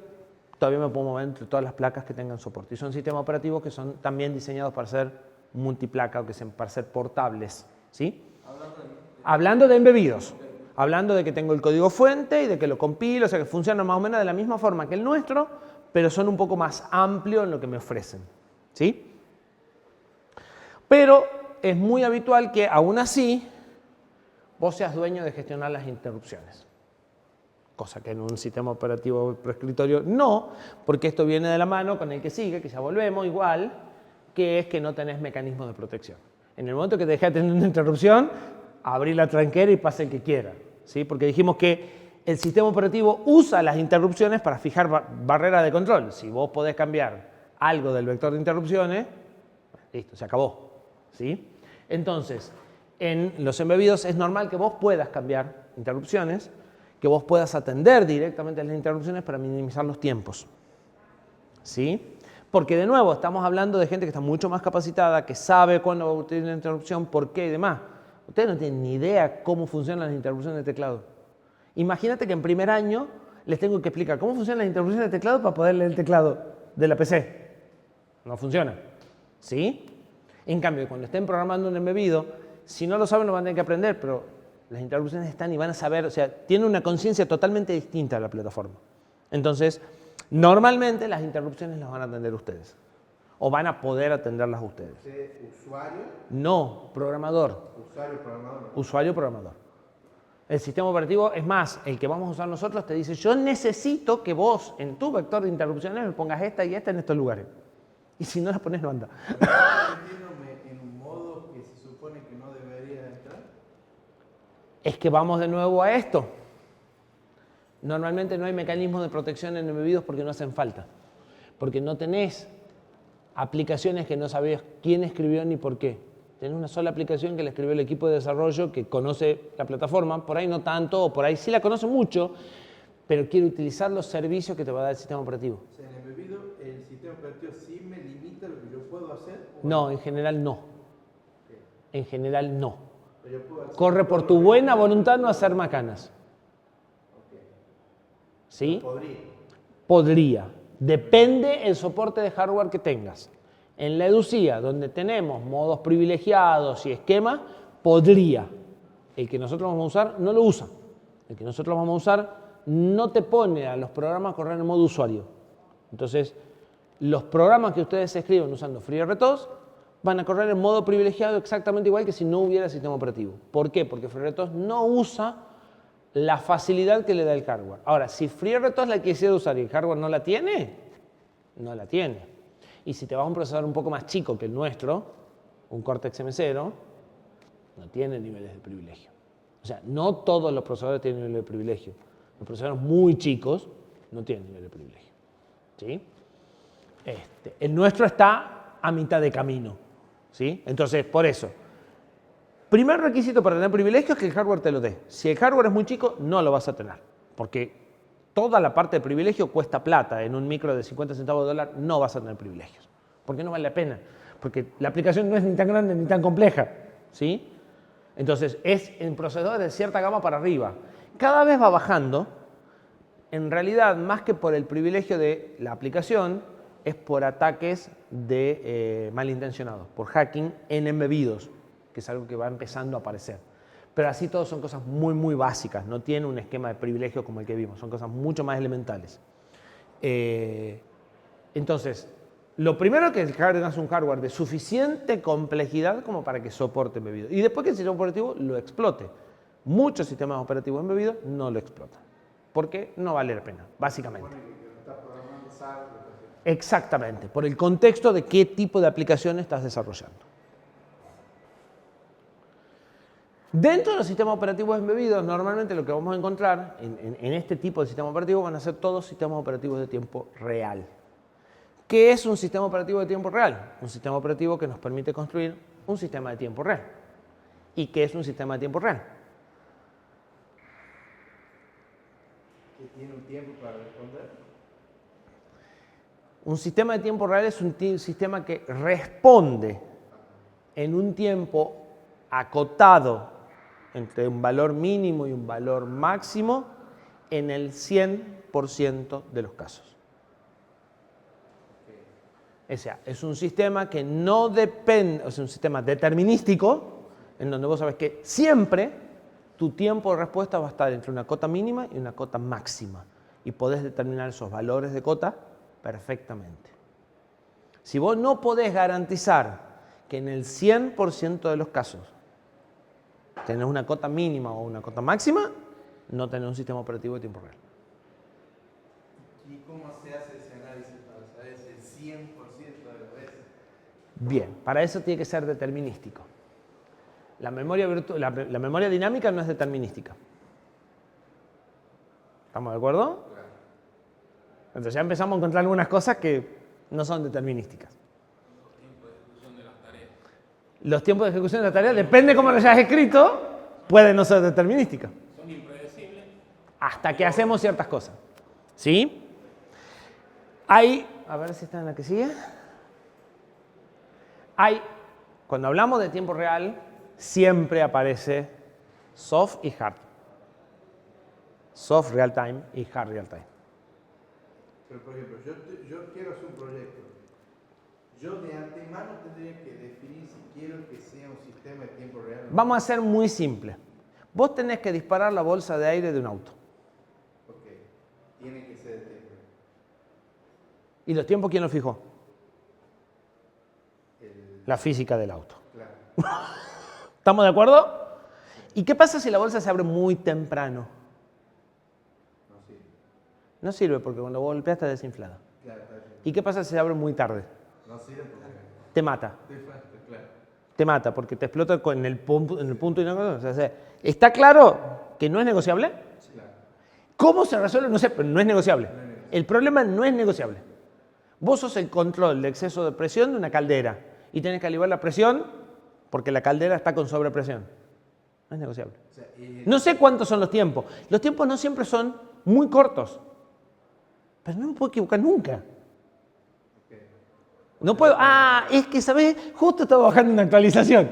S1: todavía me puedo mover entre todas las placas que tengan soporte. Y son sistemas operativos que son también diseñados para ser multiplaca o que sean para ser portables. ¿Sí? Hablando de embebidos. Hablando de que tengo el código fuente y de que lo compilo, o sea que funcionan más o menos de la misma forma que el nuestro, pero son un poco más amplios en lo que me ofrecen. ¿Sí? Pero es muy habitual que aún así vos seas dueño de gestionar las interrupciones. Cosa que en un sistema operativo por escritorio no, porque esto viene de la mano con el que sigue, que ya volvemos igual, que es que no tenés mecanismos de protección. En el momento que te dejas de tener una interrupción, abrí la tranquera y pasa el que quiera. ¿Sí? Porque dijimos que el sistema operativo usa las interrupciones para fijar barreras de control. Si vos podés cambiar algo del vector de interrupciones, listo, se acabó. ¿Sí? Entonces, en los embebidos es normal que vos puedas cambiar interrupciones, que vos puedas atender directamente las interrupciones para minimizar los tiempos. ¿Sí? Porque de nuevo estamos hablando de gente que está mucho más capacitada, que sabe cuándo va a utilizar una interrupción, por qué y demás. Ustedes no tienen ni idea cómo funcionan las interrupciones de teclado. Imagínate que en primer año les tengo que explicar cómo funcionan las interrupciones de teclado para poder leer el teclado de la PC. No funciona. ¿Sí? En cambio, cuando estén programando un embebido, si no lo saben lo van a tener que aprender, pero las interrupciones están y van a saber, o sea, tienen una conciencia totalmente distinta a la plataforma. Entonces, normalmente las interrupciones las van a atender ustedes. O van a poder atenderlas ustedes.
S2: ¿Usuario?
S1: No, programador.
S2: Usuario, programador.
S1: Usuario, programador. El sistema operativo, es más, el que vamos a usar nosotros te dice, yo necesito que vos en tu vector de interrupciones me pongas esta y esta en estos lugares. Y si no las pones, no anda.
S2: Metiéndome en un modo que se supone que no debería entrar.
S1: Es que vamos de nuevo a esto. Normalmente no hay mecanismos de protección en embebidos porque no hacen falta. Porque no tenés aplicaciones que no sabés quién escribió ni por qué. tenés una sola aplicación que la escribió el equipo de desarrollo que conoce la plataforma, por ahí no tanto, o por ahí sí la conoce mucho, pero quiere utilizar los servicios que te va a dar el sistema operativo.
S2: O sea, en el embebido, el sistema operativo sí me limita lo que yo puedo hacer.
S1: No, en general no. En general no.
S2: Yo puedo hacer
S1: Corre por tu buena voluntad no hacer macanas. ¿Sí?
S2: Podría.
S1: Podría. Depende el soporte de hardware que tengas. En la EDUCIA, donde tenemos modos privilegiados y esquemas, podría. El que nosotros vamos a usar no lo usa. El que nosotros vamos a usar no te pone a los programas a correr en modo usuario. Entonces, los programas que ustedes escriben usando FreeRTOS van a correr en modo privilegiado exactamente igual que si no hubiera sistema operativo. ¿Por qué? Porque FreeRTOS no usa la facilidad que le da el hardware. Ahora, si FreeRTOS la quisiera usar y el hardware no la tiene, no la tiene. Y si te vas a un procesador un poco más chico que el nuestro, un Cortex M0, no tiene niveles de privilegio. O sea, no todos los procesadores tienen niveles de privilegio. Los procesadores muy chicos no tienen nivel de privilegio. ¿Sí? El nuestro está a mitad de camino. ¿Sí? Entonces, por eso, primer requisito para tener privilegio es que el hardware te lo dé. Si el hardware es muy chico, no lo vas a tener. Porque toda la parte de privilegio cuesta plata. En un micro de 50 centavos de dólar no vas a tener privilegios. Porque no vale la pena. Porque la aplicación no es ni tan grande ni tan compleja. ¿Sí? Entonces, es en procesadores de cierta gama para arriba. Cada vez va bajando. En realidad, más que por el privilegio de la aplicación, es por ataques de malintencionados, por hacking en embebidos, que es algo que va empezando a aparecer. Pero así todo son cosas muy, muy básicas, no tiene un esquema de privilegio como el que vimos, son cosas mucho más elementales. Entonces, lo primero que el hardware es un hardware de suficiente complejidad como para que soporte embebido. Y después que el sistema operativo lo explote. Muchos sistemas operativos embebidos no lo explotan, porque no vale la pena, básicamente. Exactamente, por el contexto de qué tipo de aplicación estás desarrollando. Dentro de los sistemas operativos embebidos, normalmente lo que vamos a encontrar en este tipo de sistema operativo van a ser todos sistemas operativos de tiempo real. ¿Qué es un sistema operativo de tiempo real? Un sistema operativo que nos permite construir un sistema de tiempo real. ¿Y qué es un sistema de tiempo real?
S2: Que tiene un tiempo para responder.
S1: Un sistema de tiempo real es un sistema que responde en un tiempo acotado entre un valor mínimo y un valor máximo en el 100% de los casos. O sea, es un sistema que no depende, es un sistema determinístico, en donde vos sabés que siempre tu tiempo de respuesta va a estar entre una cota mínima y una cota máxima. Y podés determinar esos valores de cota perfectamente. Si vos no podés garantizar que en el 100% de los casos tenés una cota mínima o una cota máxima, no tenés un sistema operativo de tiempo real.
S2: ¿Y cómo se hace ese análisis para saber si el 100% de las veces?
S1: Bien, para eso tiene que ser determinístico. La memoria dinámica no es determinística. ¿Estamos de acuerdo?
S2: Claro.
S1: Entonces ya empezamos a encontrar algunas cosas que no son determinísticas. Los tiempos de ejecución de la tarea, depende de cómo lo hayas escrito, pueden no ser determinísticas.
S4: Son impredecibles.
S1: Hasta que hacemos ciertas cosas. ¿Sí? Hay, a ver si está en la que sigue. Cuando hablamos de tiempo real, siempre aparece soft y hard. Soft real time y hard real time.
S2: Pero por ejemplo, yo quiero hacer un proyecto. Yo de antemano tendría que definir si quiero que sea un sistema de tiempo real.
S1: Vamos a hacer muy simple. Vos tenés que disparar la bolsa de aire de un auto.
S2: Ok, tiene que ser de tiempo real.
S1: ¿Y los tiempos quién los fijó? La física del auto.
S2: Claro.
S1: ¿Estamos de acuerdo? ¿Y qué pasa si la bolsa se abre muy temprano?
S2: No sirve.
S1: No sirve porque cuando vos golpeas está desinflada.
S2: Claro, está bien.
S1: ¿Y qué pasa si se abre muy tarde?
S2: No sirve porque
S1: Te mata.
S2: te falta, claro.
S1: Te mata porque te explota en el punto y no. O sea, ¿está claro que no es negociable?
S2: Claro.
S1: ¿Cómo se resuelve? No sé, pero no es negociable. El problema no es negociable. Vos sos el control de exceso de presión de una caldera y tenés que calibrar la presión porque la caldera está con sobrepresión. No es negociable.
S2: O sea,
S1: No sé cuántos son los tiempos. Los tiempos no siempre son muy cortos. Pero no me puedo equivocar nunca. No puedo. Ah, es que, ¿sabes? Justo estaba bajando una actualización.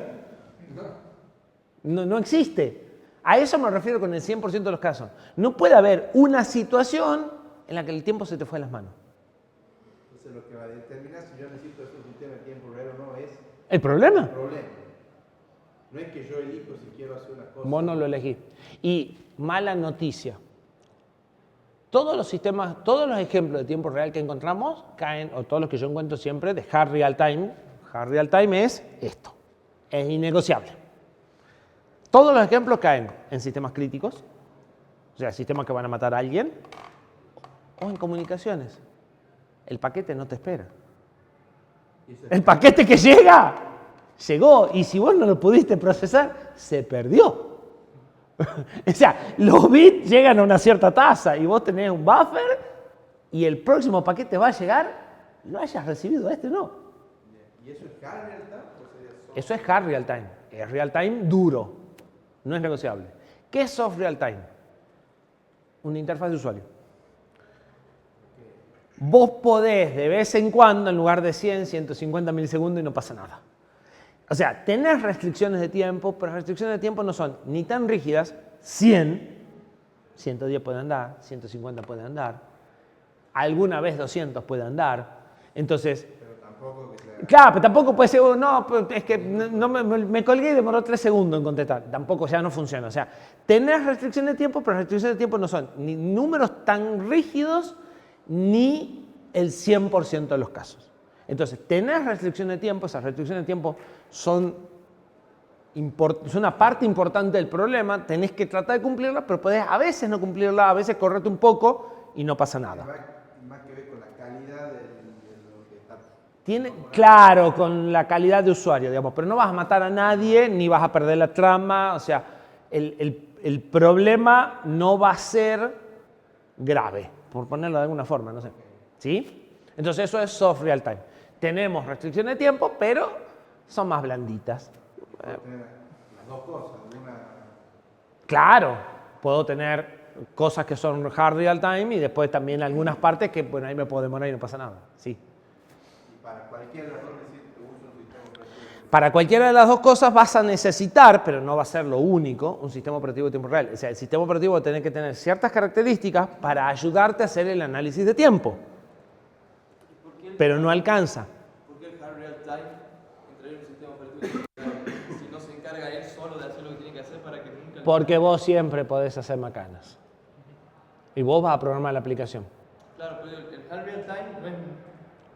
S1: No existe. A eso me refiero con el 100% de los casos. No puede haber una situación en la que el tiempo se te fue de las manos.
S2: entonces lo que va a determinar si yo necesito hacer un sistema de tiempo real o no es
S1: ¿El problema?
S2: el problema. No es que yo elijo si quiero hacer una cosa.
S1: Vos no lo elegís. Y mala noticia. Todos los sistemas, todos los ejemplos de tiempo real que encontramos caen, o todos los que yo encuentro siempre, de hard real time. Hard real time es esto. Es innegociable. Todos los ejemplos caen en sistemas críticos, o sea, sistemas que van a matar a alguien, o en comunicaciones. El paquete no te espera. El paquete que llega, llegó, y si vos no lo pudiste procesar, se perdió. O sea, los bits llegan a una cierta tasa y vos tenés un buffer y el próximo paquete va a llegar, lo hayas recibido este no.
S2: ¿Y eso es hard real time o sería soft?
S1: Eso es hard real time. Es real time duro. No es negociable. ¿Qué es soft real time? Una interfaz de usuario. Vos podés de vez en cuando, en lugar de 100, 150 milisegundos y no pasa nada. O sea, tenés restricciones de tiempo, pero las restricciones de tiempo no son ni tan rígidas, 100, 110 puede andar, 150 puede andar, alguna vez 200 puede andar. Entonces,
S2: Pero tampoco que sea...
S1: claro, pero tampoco puede ser, no, es que no me colgué y demoró 3 segundos en contestar. Tampoco, ya no funciona. O sea, tenés restricciones de tiempo, pero las restricciones de tiempo no son ni números tan rígidos ni el 100% de los casos. Entonces, tenés restricciones de tiempo, esas restricciones de tiempo son una parte importante del problema, tenés que tratar de cumplirla, pero podés a veces no cumplirla, a veces correrte un poco y no pasa nada.
S2: Más que ver con la calidad de lo que está...
S1: Tiene, claro, con la calidad de usuario, digamos, pero no vas a matar a nadie, ni vas a perder la trama, o sea, el problema no va a ser grave, por ponerlo de alguna forma, no sé. ¿Sí? Entonces eso es soft real time. Tenemos restricciones de tiempo, pero son más blanditas.
S2: Tener las dos cosas, una...
S1: Claro, puedo tener cosas que son hard real time y después también algunas partes que, bueno, ahí me puedo demorar y no pasa nada. Sí.
S2: Y para cualquiera de las dos necesito uso un sistema operativo.
S1: Para cualquiera de las dos cosas vas a necesitar, pero no va a ser lo único, un sistema operativo de tiempo real. O sea, el sistema operativo va a tener que tener ciertas características para ayudarte a hacer el análisis de tiempo. Pero no alcanza.
S3: ¿Por qué el hard real time entraría en un sistema operativo si no se encarga él solo de hacer lo que tiene que hacer para que nunca...
S1: Porque vos siempre podés hacer macanas. Y vos vas a programar la aplicación.
S3: Claro, pero el hard real time no es...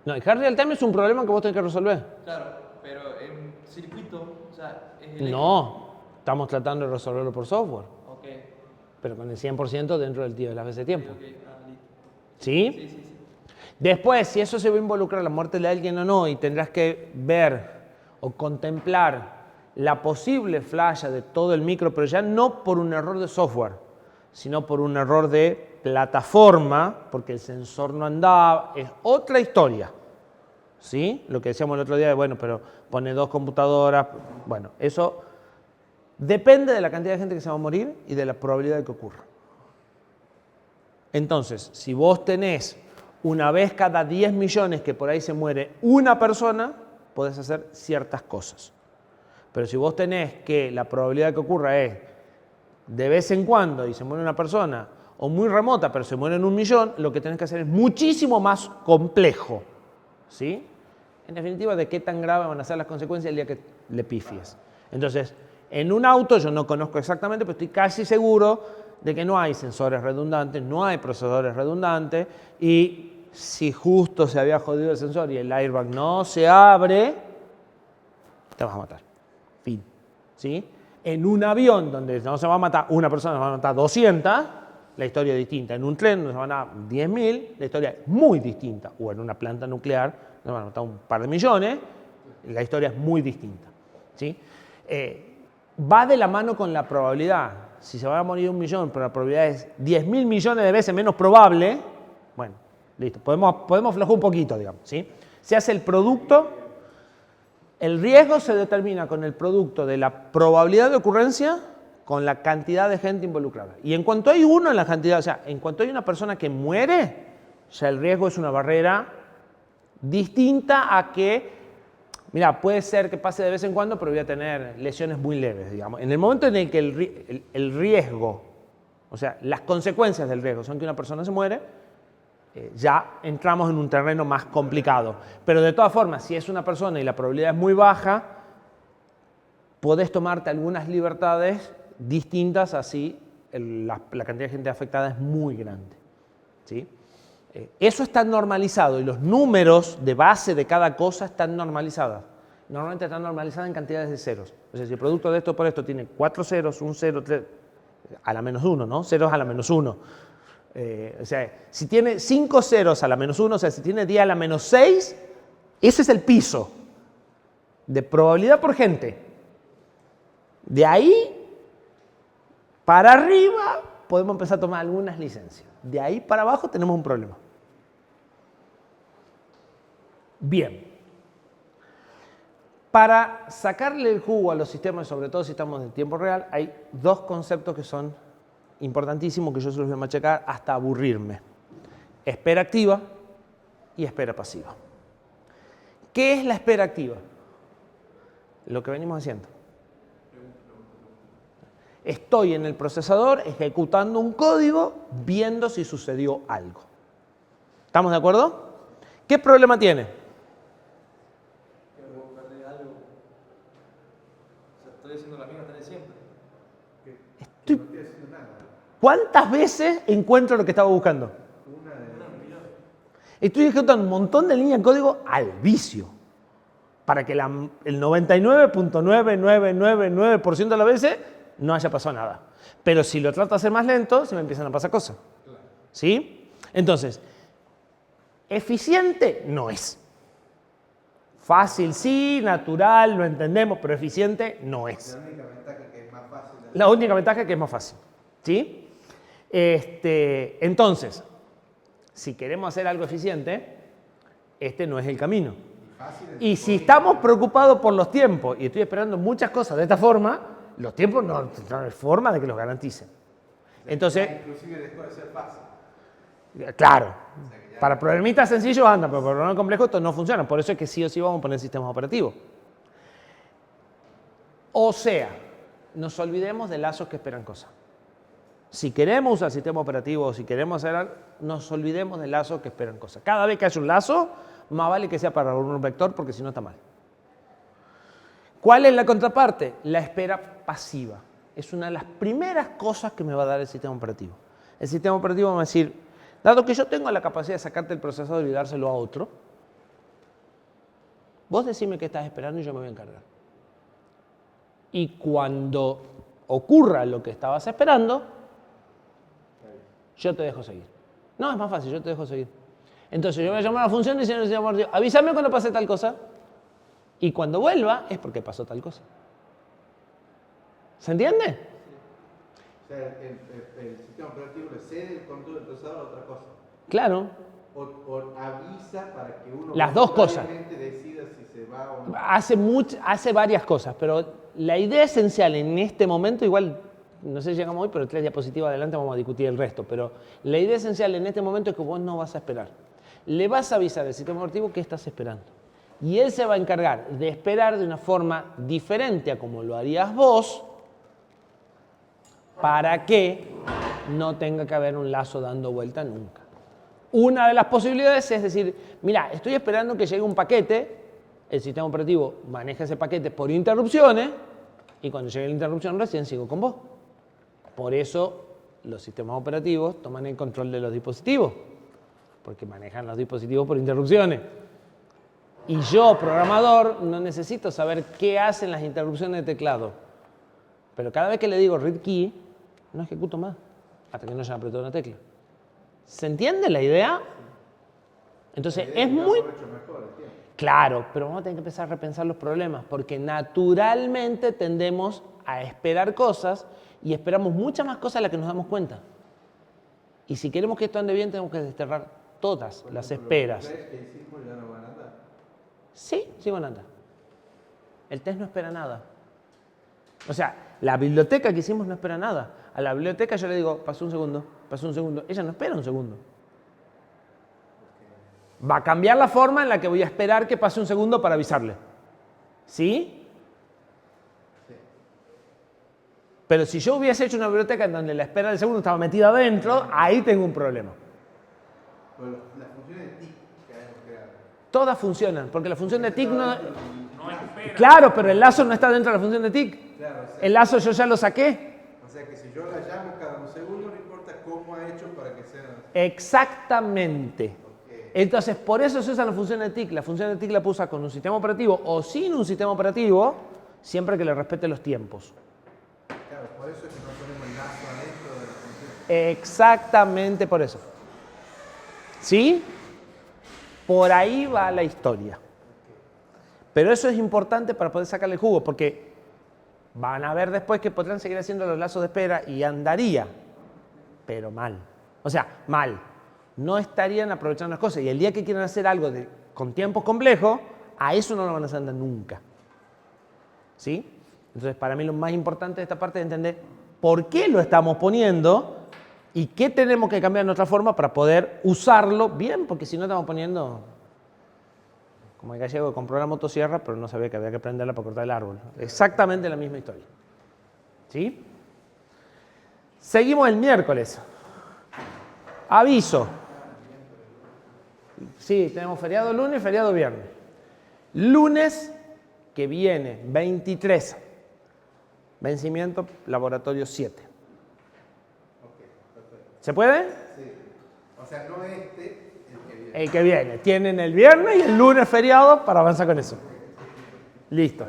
S1: No, el hard real time es un problema que vos tenés que resolver.
S3: Claro, pero en circuito, o sea, es eléctrico.
S1: No, estamos tratando de resolverlo por software.
S3: Ok,
S1: Pero con el 100% dentro del tío de las veces de tiempo.
S3: ok, listo.
S1: ¿Sí?
S3: Sí, sí, sí.
S1: Después, si eso se va a involucrar la muerte de alguien o no, y tendrás que ver o contemplar la posible falla de todo el micro, pero ya no por un error de software, sino por un error de plataforma, porque el sensor no andaba, es otra historia. ¿Sí? Lo que decíamos el otro día, bueno, pero pone 2 computadoras, bueno, eso depende de la cantidad de gente que se va a morir y de la probabilidad de que ocurra. Entonces, si vos tenés una vez cada 10 millones que por ahí se muere una persona, podés hacer ciertas cosas. Pero si vos tenés que la probabilidad de que ocurra es de vez en cuando y se muere una persona, o muy remota, pero se muere en 1 millón, lo que tenés que hacer es muchísimo más complejo. ¿Sí? En definitiva, de qué tan graves van a ser las consecuencias el día que le pifies. Entonces, en un auto, yo no conozco exactamente, pero estoy casi seguro de que no hay sensores redundantes, no hay procesadores redundantes, y si justo se había jodido el sensor y el airbag no se abre, te vas a matar. Fin. ¿Sí? En un avión donde no se va a matar una persona, se van a matar 200, la historia es distinta. En un tren donde se van a matar 10.000, la historia es muy distinta. O en una planta nuclear, donde se van a matar un par de millones, la historia es muy distinta. ¿Sí? Va de la mano con la probabilidad. Si se va a morir 1 millón, pero la probabilidad es 10.000 millones de veces menos probable, bueno, listo, podemos aflojar un poquito, digamos, ¿sí? Se hace el producto, El riesgo se determina con el producto de la probabilidad de ocurrencia con la cantidad de gente involucrada. Y en cuanto hay uno en la cantidad, o sea, en cuanto hay una persona que muere, ya el riesgo es una barrera distinta a que, mira, puede ser que pase de vez en cuando, pero voy a tener lesiones muy leves, digamos. En el momento en el que el riesgo, o sea, las consecuencias del riesgo son que una persona se muere, ya entramos en un terreno más complicado. Pero de todas formas, si es una persona y la probabilidad es muy baja, podés tomarte algunas libertades distintas así la cantidad de gente afectada es muy grande. ¿Sí? Eso está normalizado y los números de base de cada cosa están normalizados. Normalmente están normalizadas en cantidades de ceros. O sea, si el producto de esto por esto tiene 4 ceros, 1 cero, 3, a la menos 1, ¿no? Ceros a la menos 1. O sea, si tiene 5 ceros a la menos 1, o sea, si tiene 10 a la menos 6, ese es el piso de probabilidad por gente. De ahí para arriba podemos empezar a tomar algunas licencias. De ahí para abajo tenemos un problema. Bien. Para sacarle el jugo a los sistemas, sobre todo si estamos en tiempo real, hay dos conceptos que son importantísimos que yo se los voy a machacar hasta aburrirme. Espera activa y espera pasiva. ¿Qué es la espera activa? Lo que venimos haciendo. Estoy en el procesador ejecutando un código viendo si sucedió algo. ¿Estamos de acuerdo? ¿Qué problema tiene?
S3: Estoy haciendo la misma tarea siempre.
S1: ¿Cuántas veces encuentro lo que estaba buscando? Estoy ejecutando un montón de líneas de código al vicio. Para que el 99.9999% de las veces no haya pasado nada. Pero si lo trato de hacer más lento, se me empiezan a pasar cosas. ¿Sí? Entonces, eficiente no es. Fácil sí, natural, lo entendemos, pero eficiente no es.
S2: La única ventaja es que es más fácil.
S1: La única ventaja es que es más fácil. ¿Sí? Entonces, si queremos hacer algo eficiente, este no es el camino. Y si estamos preocupados por los tiempos y estoy esperando muchas cosas de esta forma, los tiempos no hay forma de que los garanticen. Entonces,
S2: inclusive después de ser fácil.
S1: Claro, para problemitas sencillos anda, pero para problemas complejos esto no funciona. Por eso es que sí o sí vamos a poner sistemas operativos. O sea, nos olvidemos de lazos que esperan cosas. Si queremos usar sistema operativo o si queremos hacer algo, nos olvidemos de lazos que esperan cosas. Cada vez que haya un lazo, más vale que sea para un vector porque si no está mal. ¿Cuál es la contraparte? La espera pasiva. Es una de las primeras cosas que me va a dar el sistema operativo. El sistema operativo me va a decir, dado que yo tengo la capacidad de sacarte el procesador y dárselo a otro, vos decime qué estás esperando y yo me voy a encargar. Y cuando ocurra lo que estabas esperando, yo te dejo seguir. No, es más fácil, yo te dejo seguir. Entonces yo voy a llamar a la función y decirle, avísame cuando pase tal cosa. Y cuando vuelva es porque pasó tal cosa. ¿Se entiende?
S2: O sea, el sistema operativo le cede el control del procesador a otra cosa.
S1: Claro.
S2: O avisa para que uno
S1: Las dos cosas.
S2: decida si se va o no.
S1: Hace varias cosas, pero la idea esencial en este momento, igual, no sé si llegamos hoy, pero 3 diapositivas adelante vamos a discutir el resto, pero la idea esencial en este momento es que vos no vas a esperar. Le vas a avisar al sistema operativo qué estás esperando. Y él se va a encargar de esperar de una forma diferente a como lo harías vos, para que no tenga que haber un lazo dando vuelta nunca. Una de las posibilidades es decir, mira, estoy esperando que llegue un paquete, el sistema operativo maneja ese paquete por interrupciones y cuando llegue la interrupción recién sigo con vos. Por eso los sistemas operativos toman el control de los dispositivos, porque manejan los dispositivos por interrupciones. Y yo, programador, no necesito saber qué hacen las interrupciones de teclado. Pero cada vez que le digo read key, no ejecuto más, hasta que no haya apretado una tecla. ¿Se entiende la idea? Entonces, es muy... Claro, pero vamos a tener que empezar a repensar los problemas, porque naturalmente tendemos a esperar cosas y esperamos muchas más cosas de las que nos damos cuenta. Y si queremos que esto ande bien, tenemos que desterrar todas las esperas.
S2: ¿Crees que hicimos ya no van a andar?
S1: Sí, sí van a andar. El test no espera nada. O sea, la biblioteca que hicimos no espera nada. A la biblioteca yo le digo, pasó un segundo. Ella no espera un segundo. Va a cambiar la forma en la que voy a esperar que pase un segundo para avisarle. ¿Sí? Pero si yo hubiese hecho una biblioteca en donde la espera del segundo estaba metida adentro, ahí tengo un problema.
S2: Bueno, las funciones de TIC que hayamos creado.
S1: Todas funcionan, porque la función de TIC no...
S4: No espera.
S1: Claro, pero el lazo no está dentro de la función de TIC.
S2: Claro, o sea,
S1: El lazo yo ya lo saqué.
S2: o sea que si yo la llamo cada un segundo, no importa cómo ha hecho para que sea.
S1: Exactamente. Entonces, por eso se usa la función de TIC. La función de TIC la puso con un sistema operativo o sin un sistema operativo, siempre que le respete los tiempos.
S2: Claro, por eso es que no ponemos el lazo adentro de la función.
S1: Exactamente por eso. ¿Sí? Por ahí va la historia. Pero eso es importante para poder sacarle jugo, porque van a ver después que podrán seguir haciendo los lazos de espera y andaría, pero mal. O sea, mal. No estarían aprovechando las cosas. Y el día que quieran hacer algo con tiempos complejos, a eso no lo van a hacer nunca. ¿Sí? Entonces, para mí lo más importante de esta parte es entender por qué lo estamos poniendo y qué tenemos que cambiar en nuestra forma para poder usarlo bien, porque si no estamos poniendo, como el gallego que compró la motosierra, pero no sabía que había que prenderla para cortar el árbol. Exactamente la misma historia. ¿Sí? Seguimos el miércoles. Aviso. Sí, tenemos feriado lunes y feriado viernes. Lunes que viene, 23. Vencimiento, laboratorio 7. ¿Se puede?
S2: Sí. O sea, no el que viene.
S1: El que viene. Tienen el viernes y el lunes feriado para avanzar con eso. Listo.